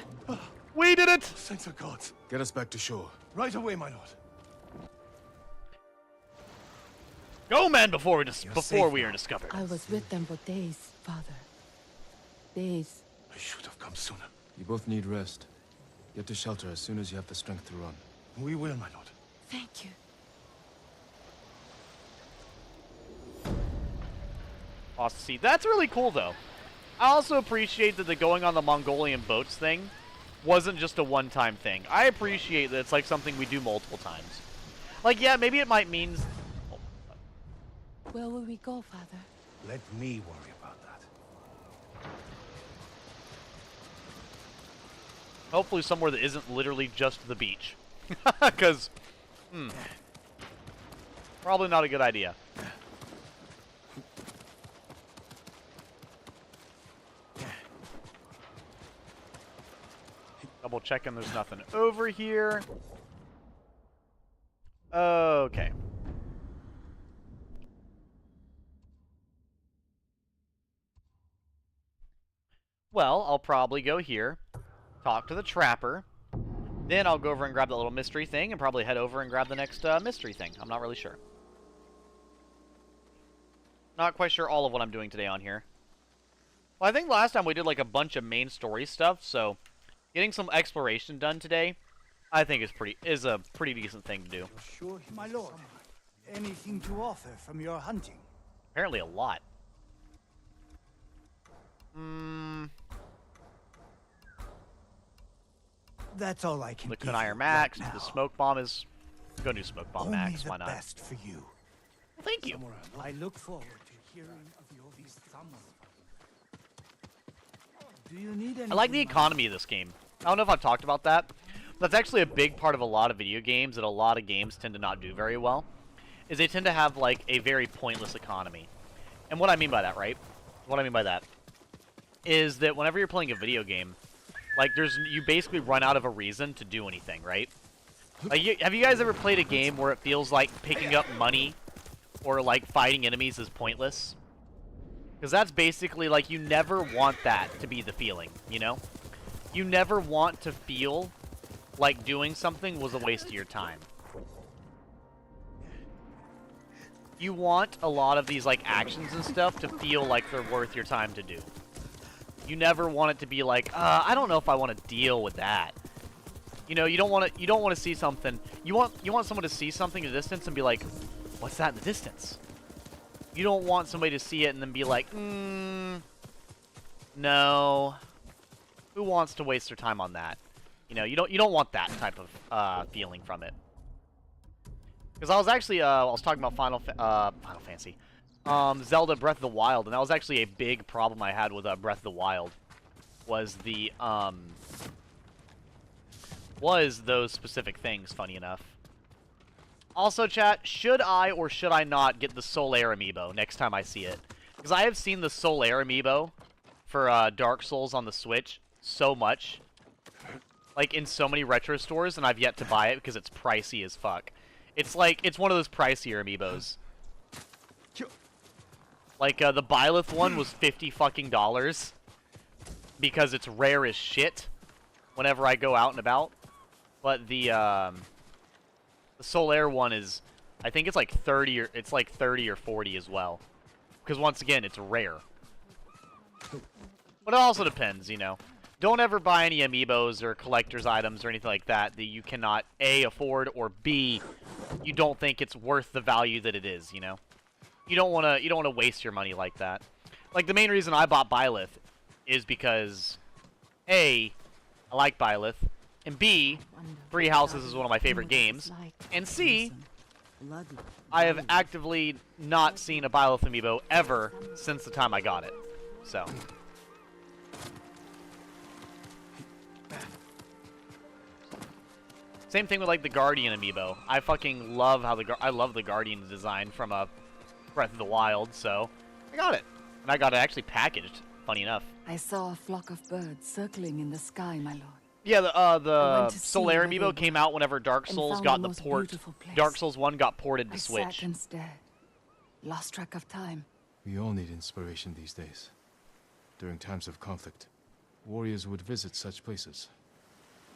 We did it! Thanks to God. Get us back to shore. Right away, my lord. Go, man, before we are discovered. I was with them for days, father. Days. I should have come sooner. You both need rest. Get to shelter as soon as you have the strength to run. We will, my lord. Thank you. Awesome to see. That's really cool, though. I also appreciate that the going on the Mongolian boats thing wasn't just a one-time thing. I appreciate that it's like something we do multiple times. Like, yeah, maybe it might mean... Where will we go, father? Let me worry about that. Hopefully somewhere that isn't literally just the beach. Because, probably not a good idea. Double checking there's nothing over here. Okay. Well, I'll probably go here, talk to the trapper, then I'll go over and grab that little mystery thing and probably head over and grab the next mystery thing. I'm not really sure. Not quite sure all of what I'm doing today on here. Well, I think last time we did like a bunch of main story stuff, so getting some exploration done today, I think is a pretty decent thing to do. Sure, my lord. Anything to offer from your hunting? Apparently a lot. That's all I can. The Kunai Max, the smoke bomb is. Go do smoke bomb Max. Why not? Best for you. Well, thank you. I look forward to hearing of your summer. Do you need anything? I like the economy of this game. I don't know if I've talked about that. That's actually a big part of a lot of video games that a lot of games tend to not do very well. Is they tend to have like a very pointless economy. And what I mean by that, right? What I mean by that is that whenever you're playing a video game, like you basically run out of a reason to do anything, right? Like, have you guys ever played a game where it feels like picking up money or like fighting enemies is pointless? Because that's basically like you never want that to be the feeling, you know? You never want to feel like doing something was a waste of your time. You want a lot of these like actions and stuff to feel like they're worth your time to do. You never want it to be like, I don't know if I want to deal with that. You know, you don't want to see something. You want someone to see something in the distance and be like, what's that in the distance? You don't want somebody to see it and then be like, no. Who wants to waste their time on that? You know, you don't want that type of feeling from it. Because I was actually I was talking about Final Fantasy, Zelda Breath of the Wild, and that was actually a big problem I had with Breath of the Wild. Was the was those specific things, funny enough. Also, chat, should I or should I not get the Solaire amiibo next time I see it? Because I have seen the Solaire amiibo for Dark Souls on the Switch so much. Like, in so many retro stores, and I've yet to buy it because it's pricey as fuck. It's like, it's one of those pricier amiibos. Like, the Byleth one was $50 fucking because it's rare as shit whenever I go out and about. But the Solaire one is, I think it's like 30 or 40 as well. Because once again, it's rare. But it also depends, you know. Don't ever buy any amiibos or collector's items or anything like that that you cannot A, afford, or B, you don't think it's worth the value that it is, you know. You don't want to waste your money like that. Like, the main reason I bought Byleth is because A, I like Byleth, and B, Three Houses is one of my favorite games, and C, I have actively not seen a Byleth amiibo ever since the time I got it. So. Same thing with, like, the Guardian amiibo. I fucking love how I love the Guardian design from Breath of the Wild, so I got it. And I got it actually packaged, funny enough. I saw a flock of birds circling in the sky, my lord. Yeah, the Solaire amiibo came out whenever Dark Souls got the port. Dark Souls 1 got ported to Switch. I sat and stared, lost track of time. We all need inspiration these days. During times of conflict, warriors would visit such places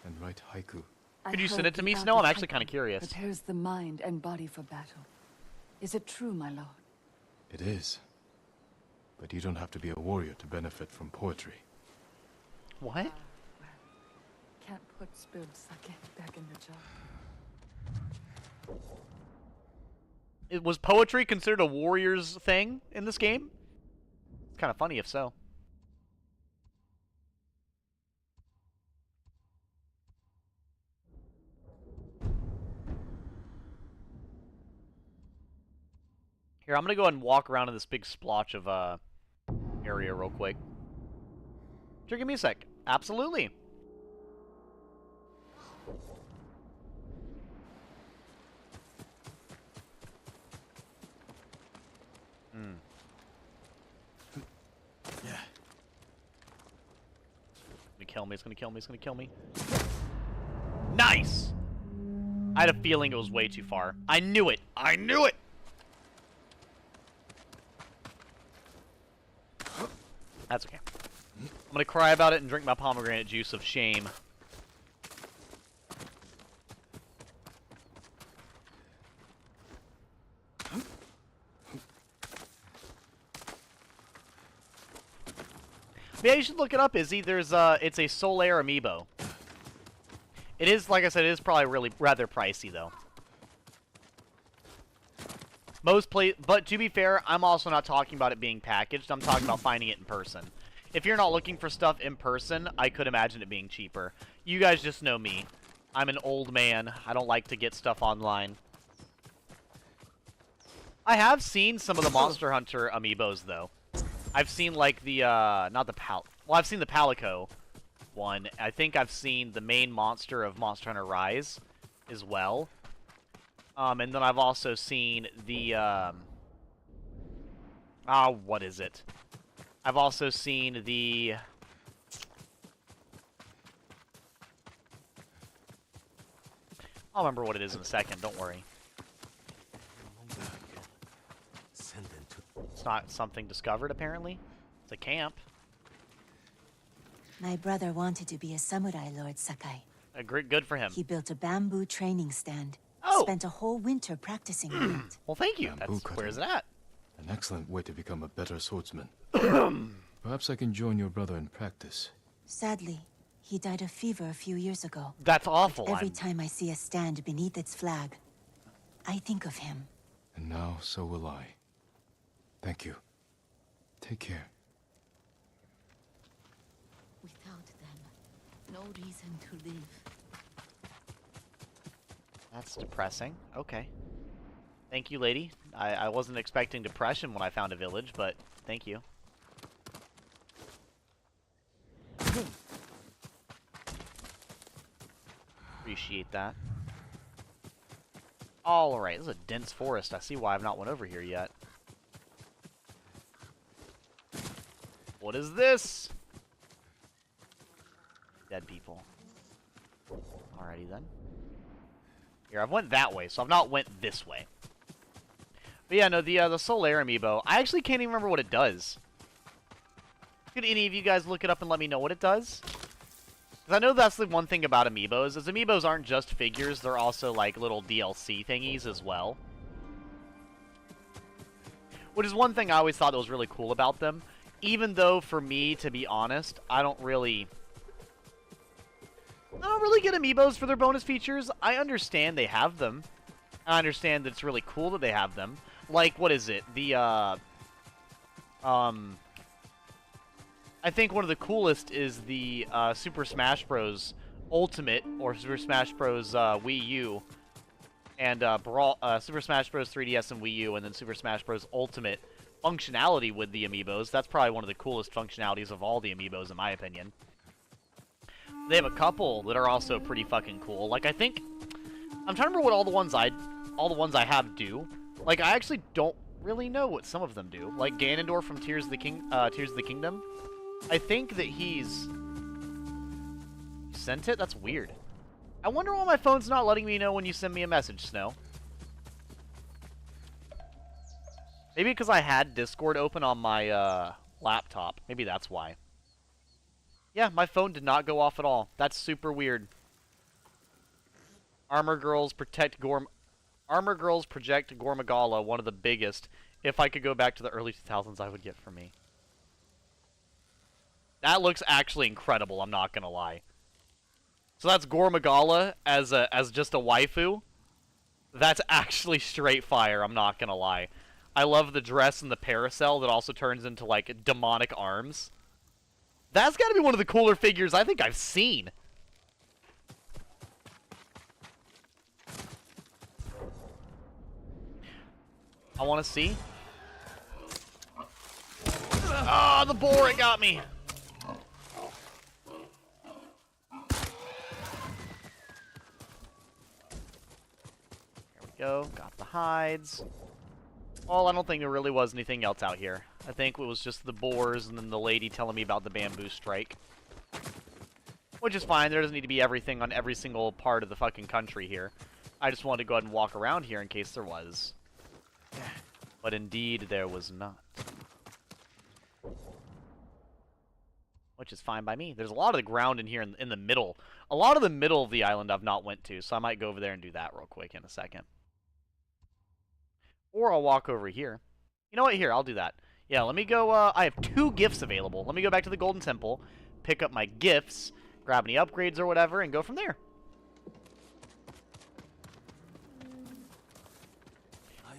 and write haiku. Could you send it to me, Snow? I'm actually kind of curious. Prepares the mind and body for battle. Is it true, my lord? It is. But you don't have to be a warrior to benefit from poetry. What? Can't put spilled sake back in the jar. Was poetry considered a warrior's thing in this game? It's kind of funny if so. Here, I'm gonna go ahead and walk around in this big splotch of area real quick. Sure, give me a sec. Absolutely. Yeah. It's gonna kill me, it's gonna kill me, it's gonna kill me. Nice! I had a feeling it was way too far. I knew it! I knew it! That's okay. I'm gonna cry about it and drink my pomegranate juice of shame. Yeah, you should look it up, Izzy. It's a Solaire amiibo. It is, like I said, it is probably rather pricey though. But to be fair, I'm also not talking about it being packaged. I'm talking about finding it in person. If you're not looking for stuff in person, I could imagine it being cheaper. You guys just know me. I'm an old man. I don't like to get stuff online. I have seen some of the Monster Hunter amiibos, though. I've seen, like, I've seen the Palico one. I think I've seen the main monster of Monster Hunter Rise as well. And then I've also seen the, what is it? I've also seen the... I'll remember what it is in a second, don't worry. It's not something discovered, apparently. It's a camp. My brother wanted to be a samurai, Lord Sakai. Good for him. He built a bamboo training stand. Oh! Spent a whole winter practicing on it. Well, thank you. Where's it at? An excellent way to become a better swordsman. Perhaps I can join your brother in practice. Sadly, he died of fever a few years ago. That's awful. But every time I see a stand beneath its flag, I think of him. And now, so will I. Thank you. Take care. Without them, no reason to live. That's depressing. Okay. Thank you, lady. I wasn't expecting depression when I found a village, but thank you. Appreciate that. Alright, this is a dense forest. I see why I've not went over here yet. What is this? Dead people. Alrighty then. Here, I've went that way, so I've not went this way. But yeah, no, the Solaire amiibo, I actually can't even remember what it does. Could any of you guys look it up and let me know what it does? Because I know that's the one thing about amiibos, is amiibos aren't just figures, they're also like little DLC thingies as well. Which is one thing I always thought that was really cool about them. Even though, for me, to be honest, I don't really get amiibos for their bonus features. I understand they have them. I understand that it's really cool that they have them. Like, what is it? I think one of the coolest is the Super Smash Bros. Ultimate, or Super Smash Bros. Wii U, and Super Smash Bros. 3DS and Wii U, and then Super Smash Bros. Ultimate functionality with the amiibos. That's probably one of the coolest functionalities of all the amiibos, in my opinion. They have a couple that are also pretty fucking cool. Like, I think, I'm trying to remember what all the ones I have do. Like, I actually don't really know what some of them do. Like Ganondorf from Tears of the Kingdom. I think that he's sent it? That's weird. I wonder why my phone's not letting me know when you send me a message, Snow. Maybe because I had Discord open on my laptop. Maybe that's why. Yeah, my phone did not go off at all. That's super weird. Armor Girls project Gormagala, one of the biggest. If I could go back to the early 2000s, I would get for me. That looks actually incredible, I'm not gonna lie. So that's Gormagala as just a waifu. That's actually straight fire, I'm not gonna lie. I love the dress and the parasol that also turns into, like, demonic arms. That's gotta be one of the cooler figures I think I've seen. I wanna see. Ah, the boar, it got me! Go. Got the hides. Well, I don't think there really was anything else out here. I think it was just the boars and then the lady telling me about the bamboo strike. Which is fine. There doesn't need to be everything on every single part of the fucking country here. I just wanted to go ahead and walk around here in case there was. But indeed, there was not. Which is fine by me. There's a lot of the ground in here in the middle. A lot of the middle of the island I've not went to, so I might go over there and do that real quick in a second. Or I'll walk over here. You know what? Here, I'll do that. Yeah, let me go, I have 2 gifts available. Let me go back to the Golden Temple, pick up my gifts, grab any upgrades or whatever, and go from there.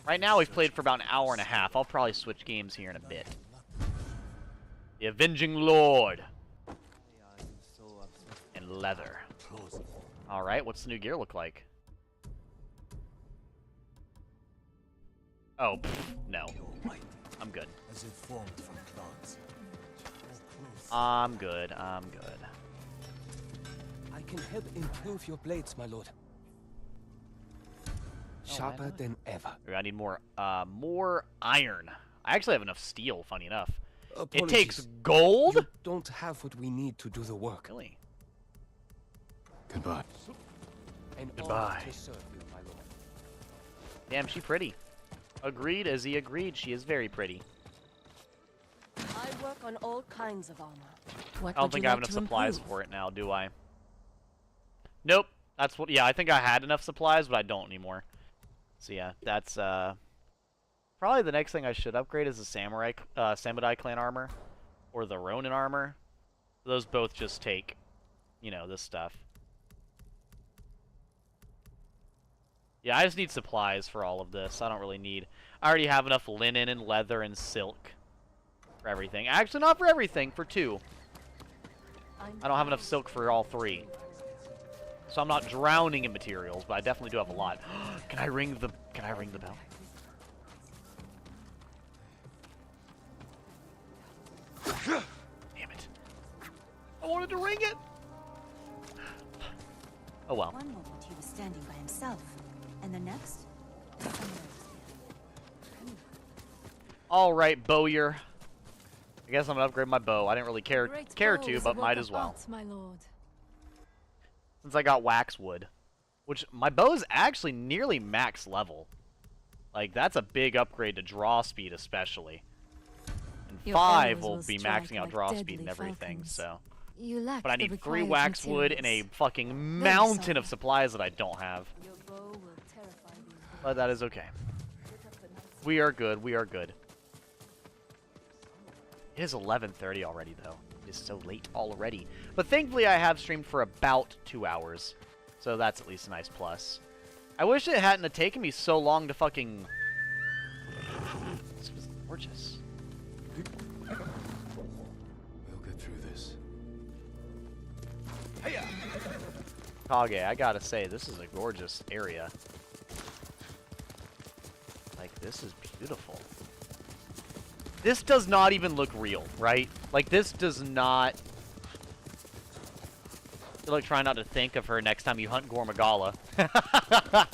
Right now, we've played for about an hour and a half. I'll probably switch games here in a bit. The Avenging Lord. And leather. Alright, what's the new gear look like? Oh, no. I'm good. I'm good. I'm good. I can help improve your blades, my lord. Sharper than ever. I need more iron. I actually have enough steel, funny enough. Apologies. It takes gold? You don't have what we need to do the work. Really? Goodbye. Goodbye. To serve you, my lord. Damn, she pretty. Agreed, Izzy, agreed. She is very pretty. I work on all kinds of armor. I don't think I have enough supplies for it now, do I? Nope. That's what. Yeah, I think I had enough supplies, but I don't anymore. So yeah, that's probably the next thing I should upgrade is the Samurai clan armor, or the Ronin armor. Those both just take, you know, this stuff. Yeah, I just need supplies for all of this. I don't really need... I already have enough linen and leather and silk for everything. Actually, not for everything, for 2. I don't have enough silk for all 3. So I'm not drowning in materials, but I definitely do have a lot. Can I ring the bell? Damn it. I wanted to ring it! Oh well. One moment he was standing by himself, and the next, someone else. Alright, bowyer. I guess I'm gonna upgrade my bow. I didn't really care Bow to, is a but work might of as well. art, my lord. Since I got waxwood. Which, my bow is actually nearly max level. Like, that's a big upgrade to draw speed, especially. And Your 5 arrows will will be strike maxing out like draw deadly speed and everything, falcons. so. You lack But I the need 3 required waxwood and a materials. fucking Very mountain sorry. of supplies that I don't have. Your bow will terrify these But that is okay. We are good, we are good. It is 11:30 already, though. It is so late already. But thankfully, I have streamed for about 2 hours. So that's at least a nice plus. I wish it hadn't have taken me so long to fucking... This was gorgeous. We'll get through this. Kage, I gotta say, this is a gorgeous area. Like, this is beautiful. This does not even look real, right? Like, this does not... I feel like trying not to think of her next time you hunt Gormagala. I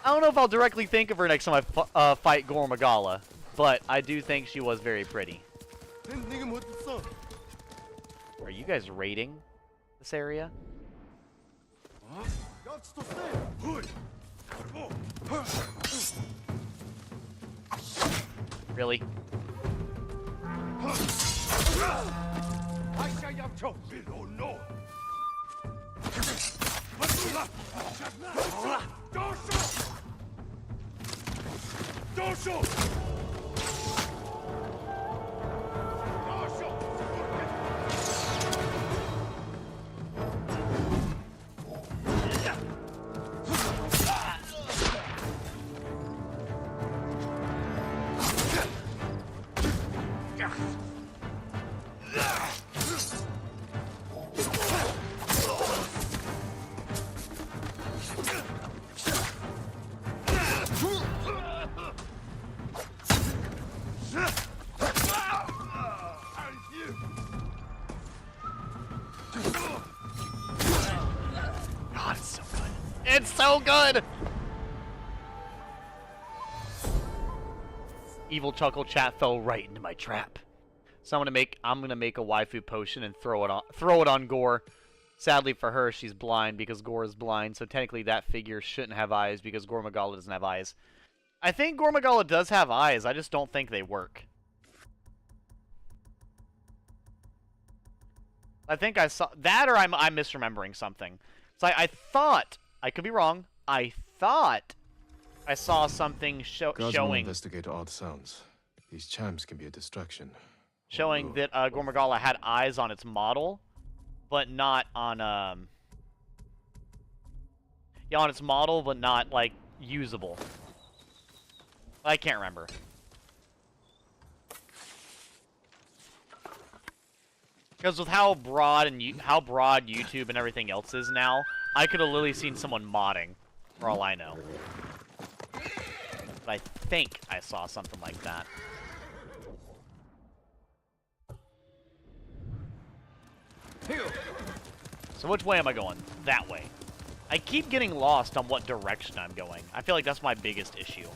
don't know if I'll directly think of her next time I fight Gormagala, but I do think she was very pretty. Are you guys raiding this area? Really? God, it's so good. It's so good! Evil Chuckle Chat fell right into my trap. So I'm gonna make a waifu potion and throw it on Gore. Sadly for her, she's blind because Gore is blind, so technically that figure shouldn't have eyes because Gormagala doesn't have eyes. I think Gormagala does have eyes, I just don't think they work. I think I saw that, or I'm misremembering something. So I thought, I could be wrong, I thought I saw something Guards will showing investigate odd sounds. These chimes can be a distraction. showing that Gormagala had eyes on its model, but not on yeah, on its model, but not like usable. I can't remember. Because with how broad YouTube and everything else is now, I could have literally seen someone modding, for all I know. But I think I saw something like that. So which way am I going? That way. I keep getting lost on what direction I'm going. I feel like that's my biggest issue.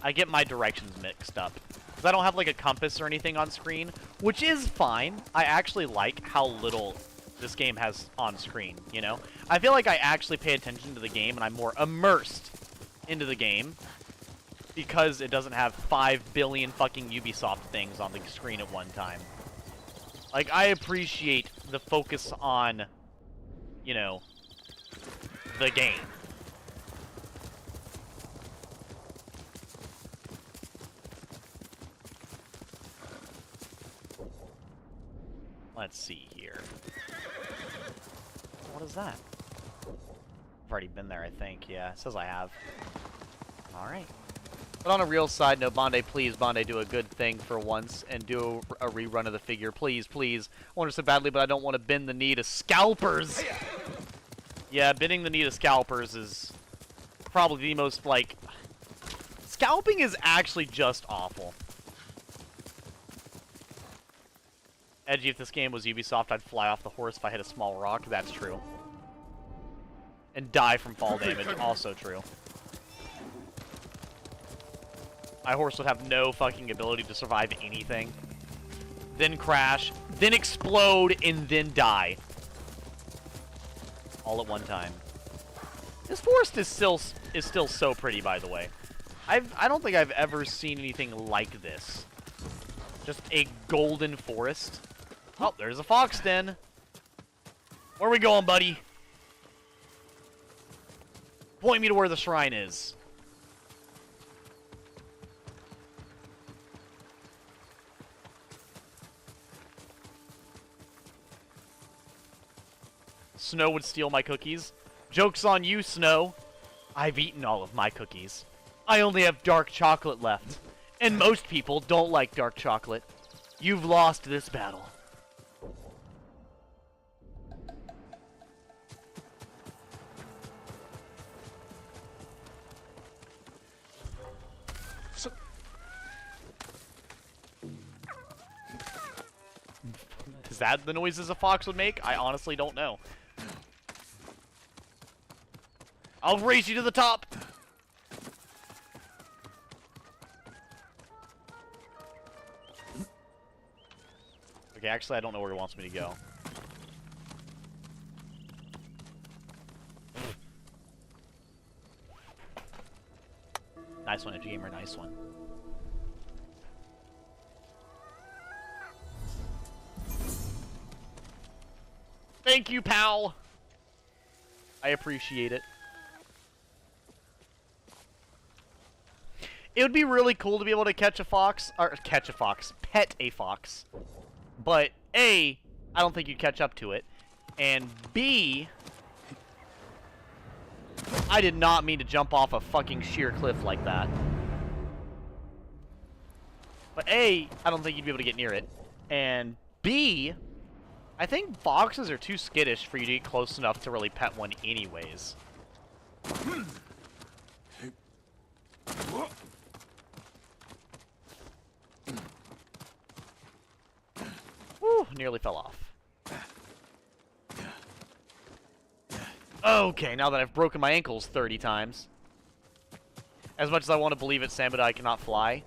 I get my directions mixed up. Because I don't have like a compass or anything on screen, which is fine. I actually like how little this game has on screen, you know? I feel like I actually pay attention to the game and I'm more immersed into the game because it doesn't have 5 billion fucking Ubisoft things on the screen at one time. Like, I appreciate the focus on, you know, the game. Let's see here. What is that? I've already been there, I think. Yeah, it says I have. Alright. But on a real side note, Bondi, please, Bondi, do a good thing for once and do a rerun of the figure. Please, please. I want it so badly, but I don't want to bend the knee to scalpers. Yeah, bending the knee to scalpers is probably the most, like... Scalping is actually just awful. Edgy, if this game was Ubisoft, I'd fly off the horse if I hit a small rock. That's true. And die from fall damage, also true. My horse would have no fucking ability to survive anything. Then crash, then explode, and then die. All at one time. This forest is still so pretty, by the way. I don't think I've ever seen anything like this. Just a golden forest. Oh, there's a fox den. Where are we going, buddy? Point me to where the shrine is. Snow would steal my cookies. Joke's on you, Snow. I've eaten all of my cookies. I only have dark chocolate left. And most people don't like dark chocolate. You've lost this battle. Is that the noises a fox would make? I honestly don't know. I'll race you to the top! Okay, actually I don't know where he wants me to go. Nice one, Edge Gamer, nice one. Thank you, pal! I appreciate it. It would be really cool to be able to catch a fox, or catch a fox, pet a fox. But A, I don't think you'd catch up to it. And B, I did not mean to jump off a fucking sheer cliff like that. But A, I don't think you'd be able to get near it. And B, I think foxes are too skittish for you to get close enough to really pet one anyways. Whew, nearly fell off. Okay, now that I've broken my ankles 30 times. As much as I want to believe it, samurai cannot fly.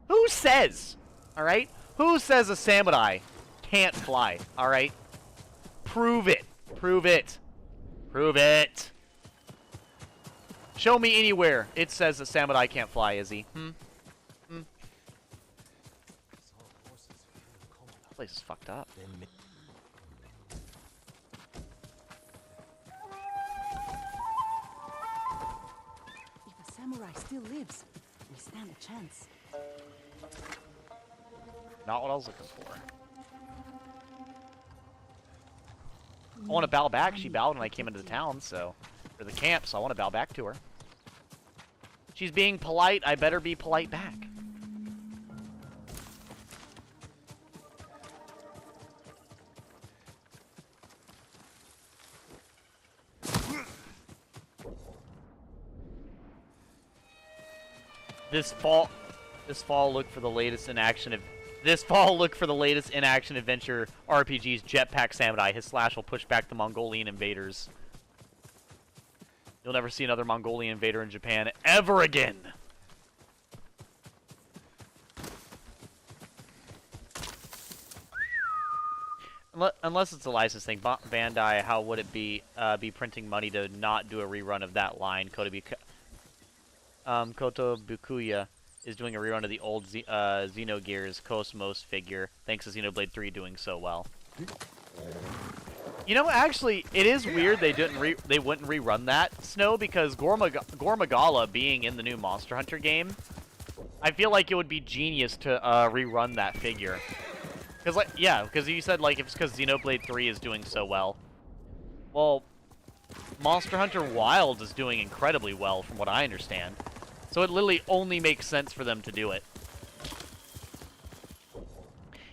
Who says? Alright? Who says a samurai can't fly? Alright? Prove it. Prove it. Prove it. Show me anywhere it says that samurai can't fly, Izzy. That place is fucked up. If a samurai still lives, we stand a chance. Not what I was looking for. I want to bow back. She bowed when I came into the town, so... or the camp, so I want to bow back to her. She's being polite. I better be polite back. This fall, look for the latest in action adventure RPG's Jetpack Samurai. His slash will push back the Mongolian invaders. You'll never see another Mongolian invader in Japan ever again. Unless it's a license thing. Bandai, how would it be printing money to not do a rerun of that line? Koto Bukuya is doing a rerun of the old Xenogears Cosmos figure, thanks to Xenoblade 3 doing so well. You know, actually, it is weird they wouldn't rerun that, Snow, because Gormagala being in the new Monster Hunter game, I feel like it would be genius to rerun that figure. Because, like, yeah, because you said, like, it's because Xenoblade 3 is doing so well. Well, Monster Hunter Wilds is doing incredibly well, from what I understand. So it literally only makes sense for them to do it.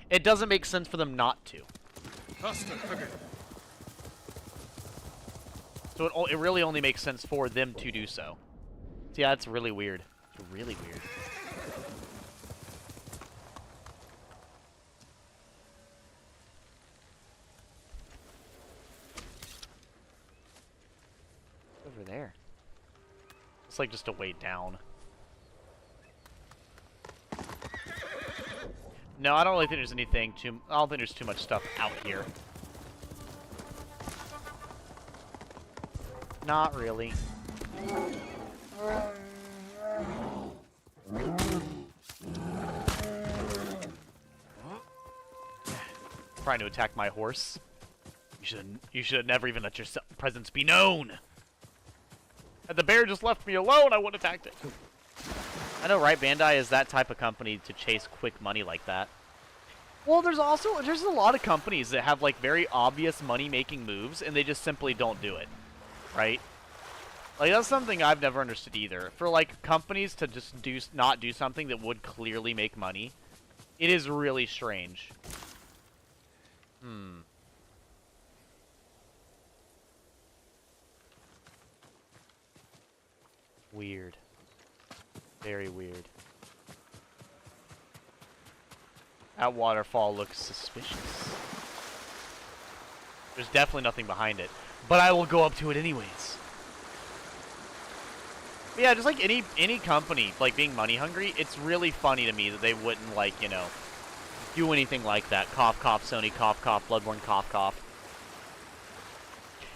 It doesn't make sense for them not to. So it really only makes sense for them to do so. So yeah, it's really weird. It's really weird. looks like just a way down. No, I don't really think there's anything too... I don't think there's too much stuff out here. Not really. Trying to attack my horse. You should have never even let your presence be known. Had the bear just left me alone, I wouldn't have attacked it. I know, right? Bandai is that type of company to chase quick money like that. Well, there's a lot of companies that have like very obvious money-making moves, and they just simply don't do it, right? Like that's something I've never understood either. For like companies to just not do something that would clearly make money, it is really strange. Weird. Very weird. That waterfall looks suspicious. There's definitely nothing behind it, but I will go up to it anyways. But yeah, just like any company, like being money hungry, it's really funny to me that they wouldn't, like, you know, do anything like that. Cough, cough, Sony, cough, cough, Bloodborne, cough, cough.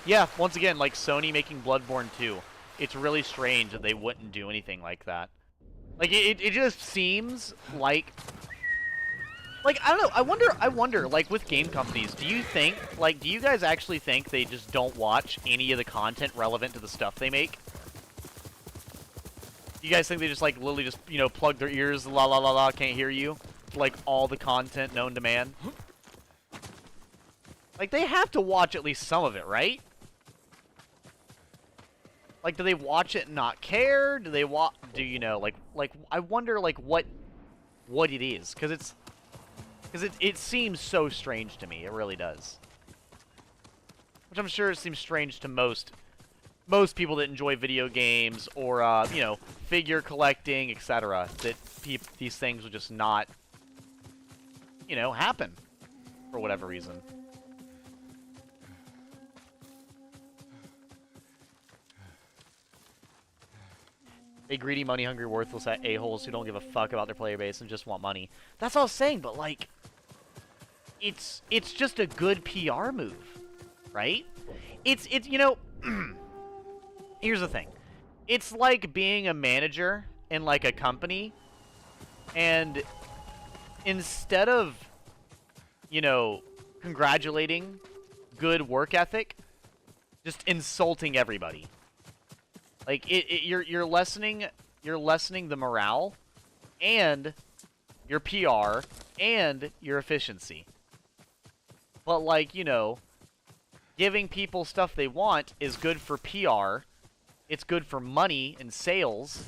Yeah, once again, like Sony making Bloodborne 2. It's really strange that they wouldn't do anything like that. Like, it just seems like... Like, I don't know, I wonder, like, with game companies, do you think, like, do you guys actually think they just don't watch any of the content relevant to the stuff they make? You guys think they just, like, literally just, you know, plug their ears, la la la la, can't hear you? Like, all the content known to man? Like, they have to watch at least some of it, right? Like, do they watch it and not care? Do they do you know, like, I wonder, like, what it is, because it seems so strange to me. It really does. Which I'm sure it seems strange to most people that enjoy video games or, you know, figure collecting, etc. That these things would just not, you know, happen for whatever reason. They greedy, money-hungry, worthless a-holes who don't give a fuck about their player base and just want money. That's all I was saying, but, like, it's just a good PR move, right? It's you know, here's the thing. It's like being a manager in, like, a company, and instead of, you know, congratulating good work ethic, just insulting everybody. Like, you're lessening the morale, and your PR, and your efficiency. But, like, you know, giving people stuff they want is good for PR. It's good for money and sales.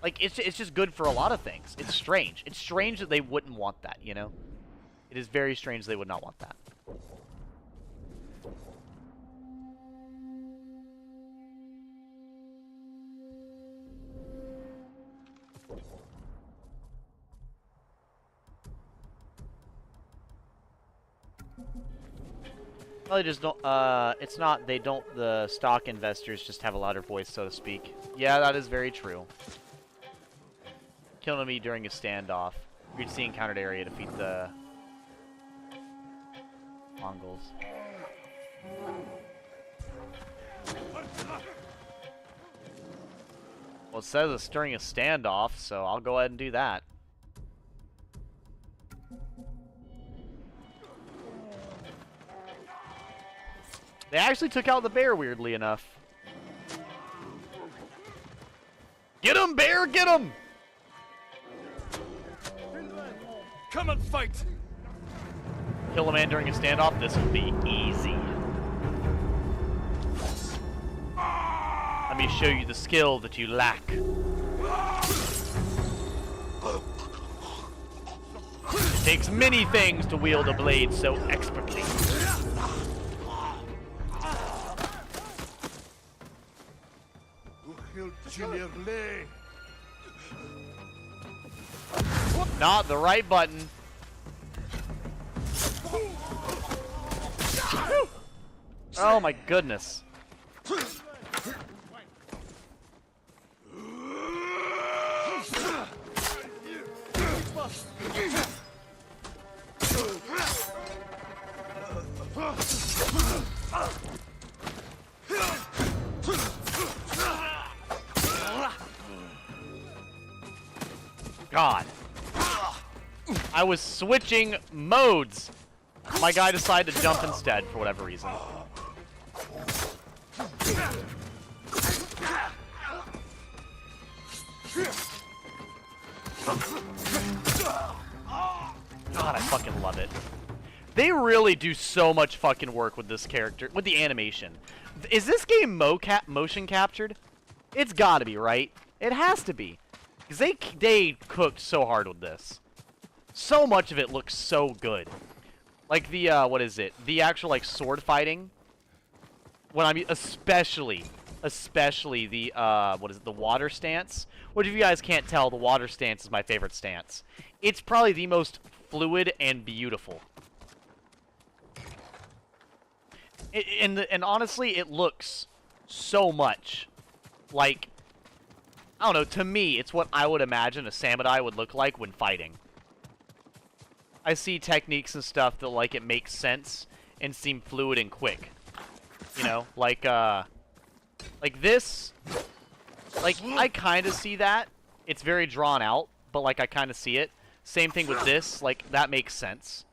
Like, it's just good for a lot of things. It's strange. It's strange that they wouldn't want that, you know? It is very strange they would not want that. Well, they just don't, it's not, they don't, the stock investors just have a louder voice, so to speak. Yeah, that is very true. Killing me during a standoff. Reach the encountered area, defeat the Mongols. Well, it says it's during a standoff, so I'll go ahead and do that. They actually took out the bear, weirdly enough. Get him, bear! Get him! Come and fight! Kill a man during a standoff? This will be easy. Let me show you the skill that you lack. It takes many things to wield a blade so expertly. Not the right button. Oh my goodness. God. I was switching modes. My guy decided to jump instead for whatever reason. God, I fucking love it. They really do so much fucking work with this character, with the animation. Is this game motion captured? It's gotta be, right? It has to be. Because they cooked so hard with this. So much of it looks so good. Like the, what is it? The actual, like, sword fighting. When I mean, especially the, what is it? The water stance. Which, if you guys can't tell, the water stance is my favorite stance. It's probably the most fluid and beautiful. And honestly, it looks so much like, I don't know, to me, it's what I would imagine a samurai would look like when fighting. I see techniques and stuff that, like, it makes sense and seem fluid and quick. You know, like this, like, I kind of see that. It's very drawn out, but, like, I kind of see it. Same thing with this, like, that makes sense.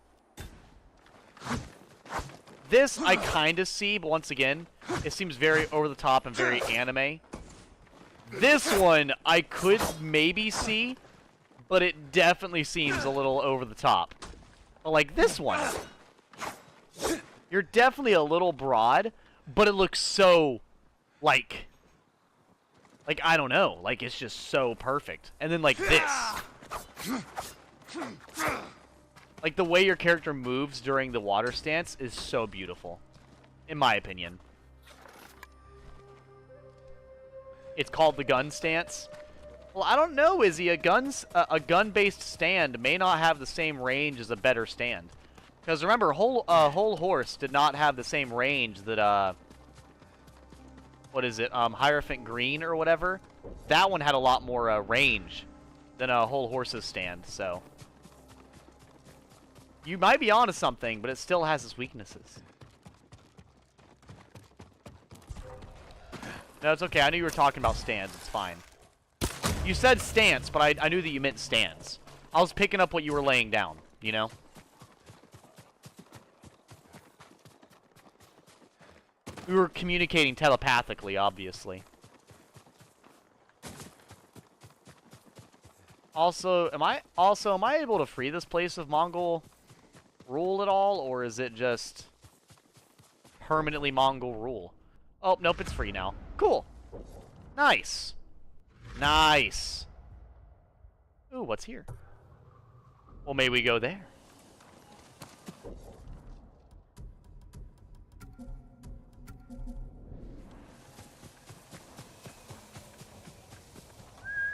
This, I kind of see, but once again, it seems very over the top and very anime. This one, I could maybe see, but it definitely seems a little over the top. But like this one, you're definitely a little broad, but it looks so, like, I don't know, like, it's just so perfect. And then, like, this. Like, the way your character moves during the water stance is so beautiful, in my opinion. It's called the gun stance. Well, I don't know, Izzy. A gun-based stand may not have the same range as a better stand. Because remember, whole horse did not have the same range that, what is it, Hierophant Green or whatever. That one had a lot more range than a whole horse's stand, so. You might be onto something, but it still has its weaknesses. No, it's okay. I knew you were talking about stands. It's fine. You said stance, but I knew that you meant stands. I was picking up what you were laying down, you know? We were communicating telepathically, obviously. Also, am I able to free this place of Mongol rule at all, or is it just permanently Mongol rule? Oh, nope, it's free now. Cool. Nice. Nice. Ooh, what's here? Well, may we go there?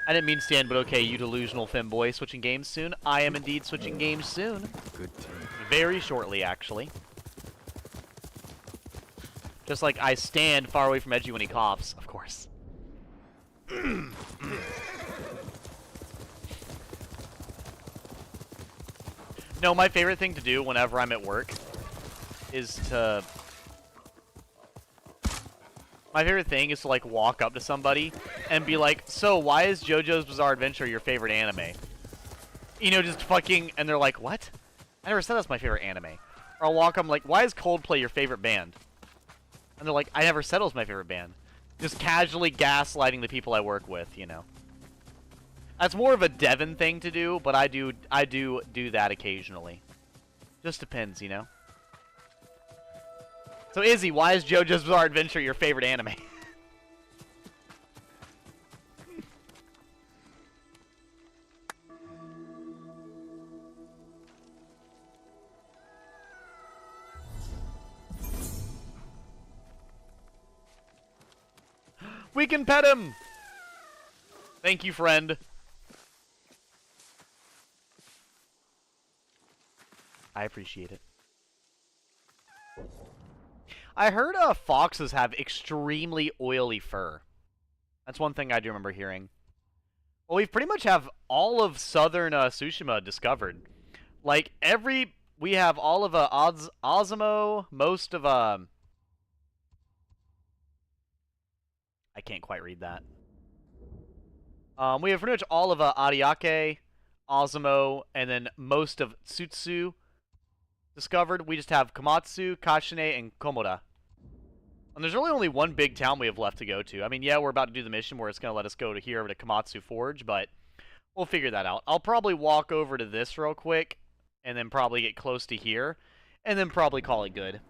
I didn't mean stand, but okay, you delusional femboy. Switching games soon? I am indeed switching games soon. Good team. Very shortly, actually. Just like I stand far away from Edgy when he coughs, of course. No, my favorite thing to do whenever I'm at work is to... My favorite thing is to, like, walk up to somebody and be like, so, why is JoJo's Bizarre Adventure your favorite anime? You know, just fucking... And they're like, what? I never said that's my favorite anime. Or I'll walk up, I'm like, why is Coldplay your favorite band? And they're like, I never said it was my favorite band. Just casually gaslighting the people I work with, you know. That's more of a Devon thing to do, but I do that occasionally. Just depends, you know. So Izzy, why is JoJo's Bizarre Adventure your favorite anime? We can pet him! Thank you, friend. I appreciate it. I heard foxes have extremely oily fur. That's one thing I do remember hearing. Well, we pretty much have all of southern Tsushima discovered. Like, we have all of Ozimo, most of, I can't quite read that. We have pretty much all of Ariake, Ozimo, and then most of Tsutsu discovered. We just have Komatsu, Kashine, and Komoda. And there's really only one big town we have left to go to. I mean, yeah, we're about to do the mission where it's going to let us go to here over to Komatsu Forge, but we'll figure that out. I'll probably walk over to this real quick, and then probably get close to here, and then probably call it good.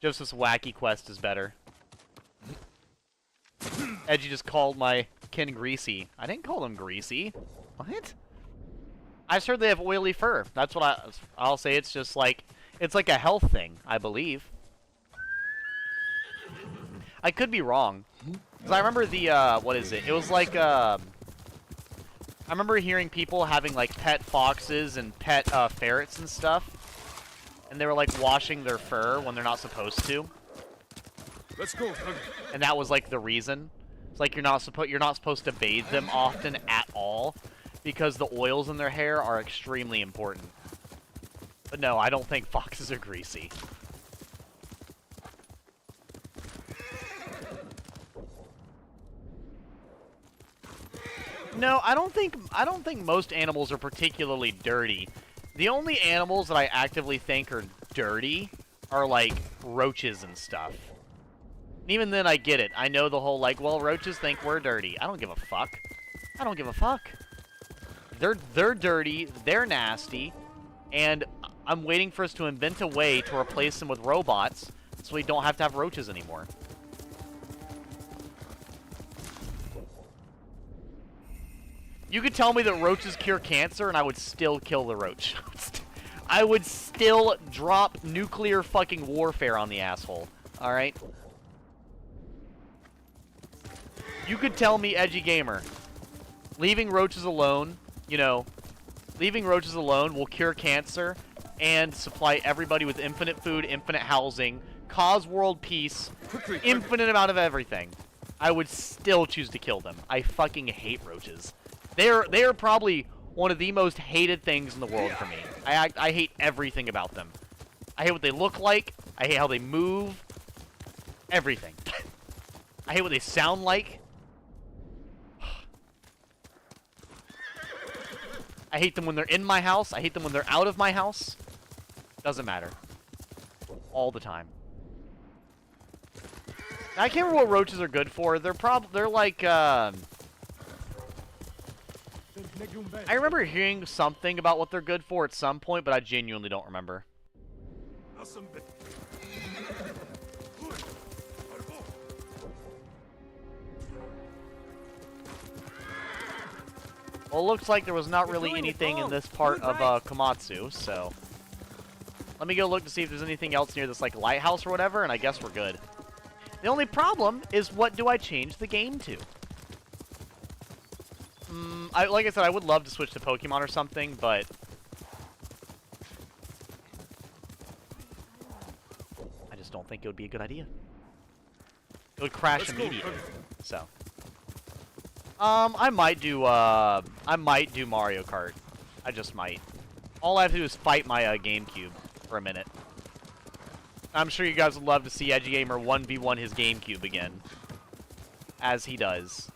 Just this wacky quest is better. Edgy just called my kin greasy. I didn't call them greasy. What? I just heard they have oily fur. That's what I'll say. It's just like, it's like a health thing, I believe. I could be wrong. Because I remember the, what is it? It was like, I remember hearing people having, like, pet foxes and pet, ferrets and stuff. And they were, like, washing their fur when they're not supposed to. Let's go. And that was, like, the reason. It's like you're not supposed to bathe them often at all. Because the oils in their hair are extremely important. But no, I don't think foxes are greasy. No, I don't think most animals are particularly dirty. The only animals that I actively think are dirty are like roaches and stuff. And even then I get it. I know the whole like, well, roaches think we're dirty. I don't give a fuck. I don't give a fuck. They're dirty, they're nasty, and I'm waiting for us to invent a way to replace them with robots so we don't have to have roaches anymore. You could tell me that roaches cure cancer, and I would still kill the roach. I would still drop nuclear fucking warfare on the asshole. Alright? You could tell me, edgy gamer, leaving roaches alone, you know, leaving roaches alone will cure cancer and supply everybody with infinite food, infinite housing, cause world peace, infinite amount of everything. I would still choose to kill them. I fucking hate roaches. They are probably one of the most hated things in the world for me. I hate everything about them. I hate what they look like. I hate how they move. Everything. I hate what they sound like. I hate them when they're in my house. I hate them when they're out of my house. Doesn't matter. All the time. I can't remember what roaches are good for. They're like, I remember hearing something about what they're good for at some point, but I genuinely don't remember. Well, it looks like there was not really anything in this part of Komatsu, so let me go look to see if there's anything else near this like lighthouse or whatever, and I guess we're good. The only problem is, what do I change the game to? Like I said, I would love to switch to Pokemon or something, but I just don't think it would be a good idea. It would crash immediately. So, I might do Mario Kart. I just might. All I have to do is fight my GameCube for a minute. I'm sure you guys would love to see Edgy Gamer 1v1 his GameCube again, as he does.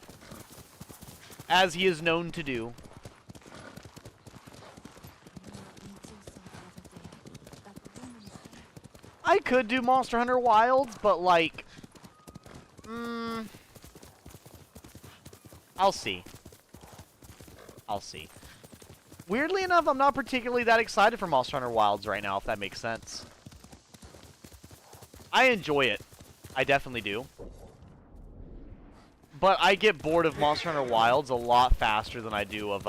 As he is known to do. I could do Monster Hunter Wilds, but like, I'll see. I'll see. Weirdly enough, I'm not particularly that excited for Monster Hunter Wilds right now, if that makes sense. I enjoy it. I definitely do. But I get bored of Monster Hunter Wilds a lot faster than I do of,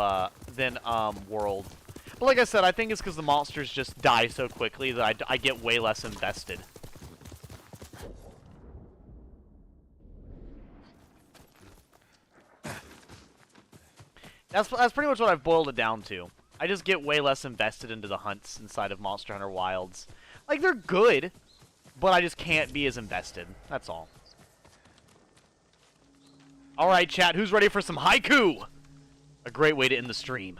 World. But like I said, I think it's because the monsters just die so quickly that I get way less invested. That's pretty much what I've boiled it down to. I just get way less invested into the hunts inside of Monster Hunter Wilds. Like, they're good, but I just can't be as invested. That's all. Alright, chat, who's ready for some haiku? A great way to end the stream.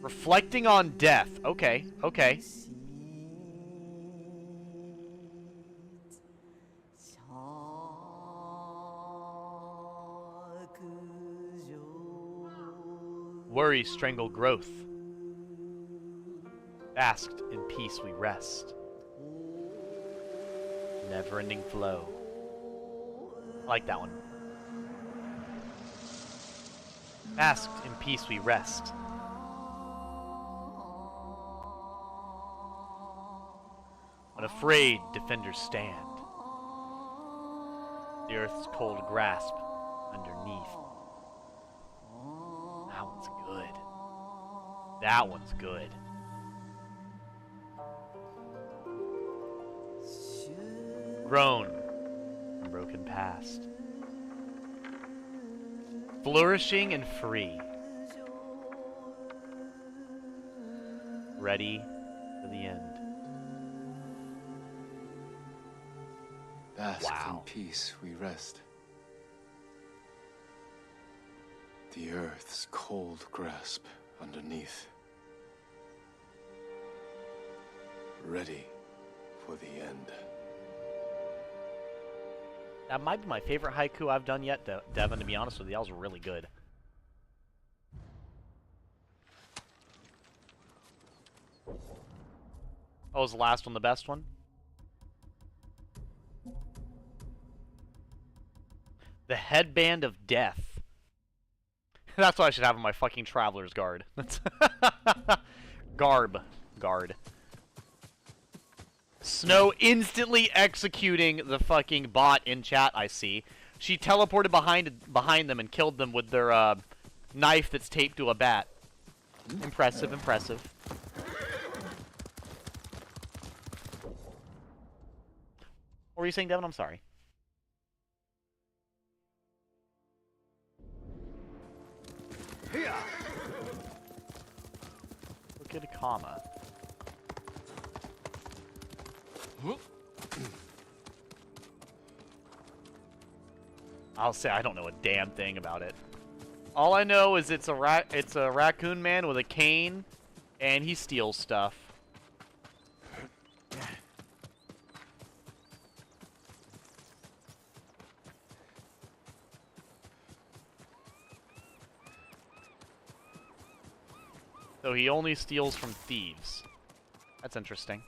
Reflecting on death. Okay, okay. Worries strangle growth. Basked in peace we rest. Never-ending flow. I like that one. Basked in peace we rest. Unafraid defenders stand. The earth's cold grasp underneath. That one's good. That one's good. Grown from broken past. Flourishing and free. Ready for the end. Bask Wow. in peace we rest. The earth's cold grasp underneath. Ready for the end. That might be my favorite haiku I've done yet, Devin, to be honest with you. That was really good. Oh, was the last one the best one? The headband of death. That's what I should have on my fucking traveler's guard. That's Guard. Snow instantly executing the fucking bot in chat, I see. She teleported behind them and killed them with their knife that's taped to a bat. Impressive, impressive. What were you saying, Devin? I'm sorry. Look at a comma. I'll say I don't know a damn thing about it. All I know is it's a raccoon man with a cane, and he steals stuff. So he only steals from thieves. That's interesting.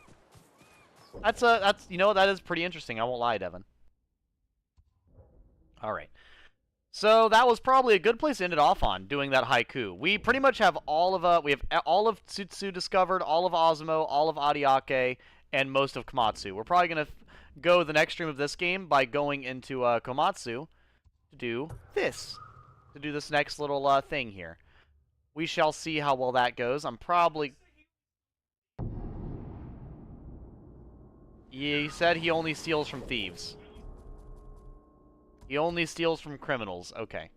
That's you know, that is pretty interesting. I won't lie, Devin. All right. So that was probably a good place to end it off on, doing that haiku. We pretty much have all of Tsutsu discovered, all of Ozumo, all of Ariake, and most of Komatsu. We're probably gonna go the next stream of this game by going into Komatsu to do this next little thing here. We shall see how well that goes. I'm probably... Yeah, he said he only steals from thieves. He only steals from criminals. Okay.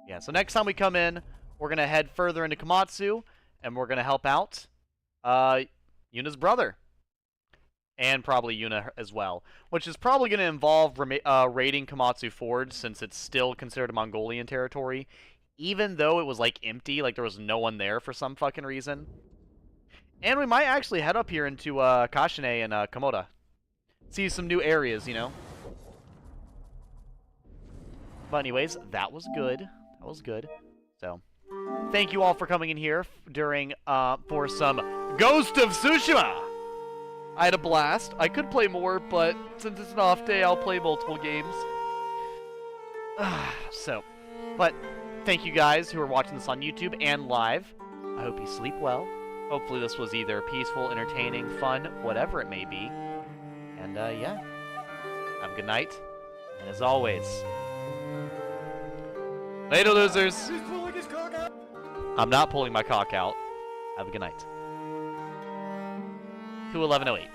Yeah, so next time we come in, we're going to head further into Komatsu, and we're going to help out Yuna's brother. And probably Yuna as well. Which is probably going to involve raiding Komatsu Forge, since it's still considered a Mongolian territory. Even though it was, like, empty, like there was no one there for some fucking reason. And we might actually head up here into Kashine and Komoda. See some new areas, you know? But anyways, that was good. That was good. So, thank you all for coming in here during, for some Ghost of Tsushima! I had a blast. I could play more, but since it's an off day, I'll play multiple games. But thank you guys who are watching this on YouTube and live. I hope you sleep well. Hopefully this was either peaceful, entertaining, fun, whatever it may be. And, yeah. Have a good night. And as always... Later, losers! He's pulling his cock out! I'm not pulling my cock out. Have a good night. 21108.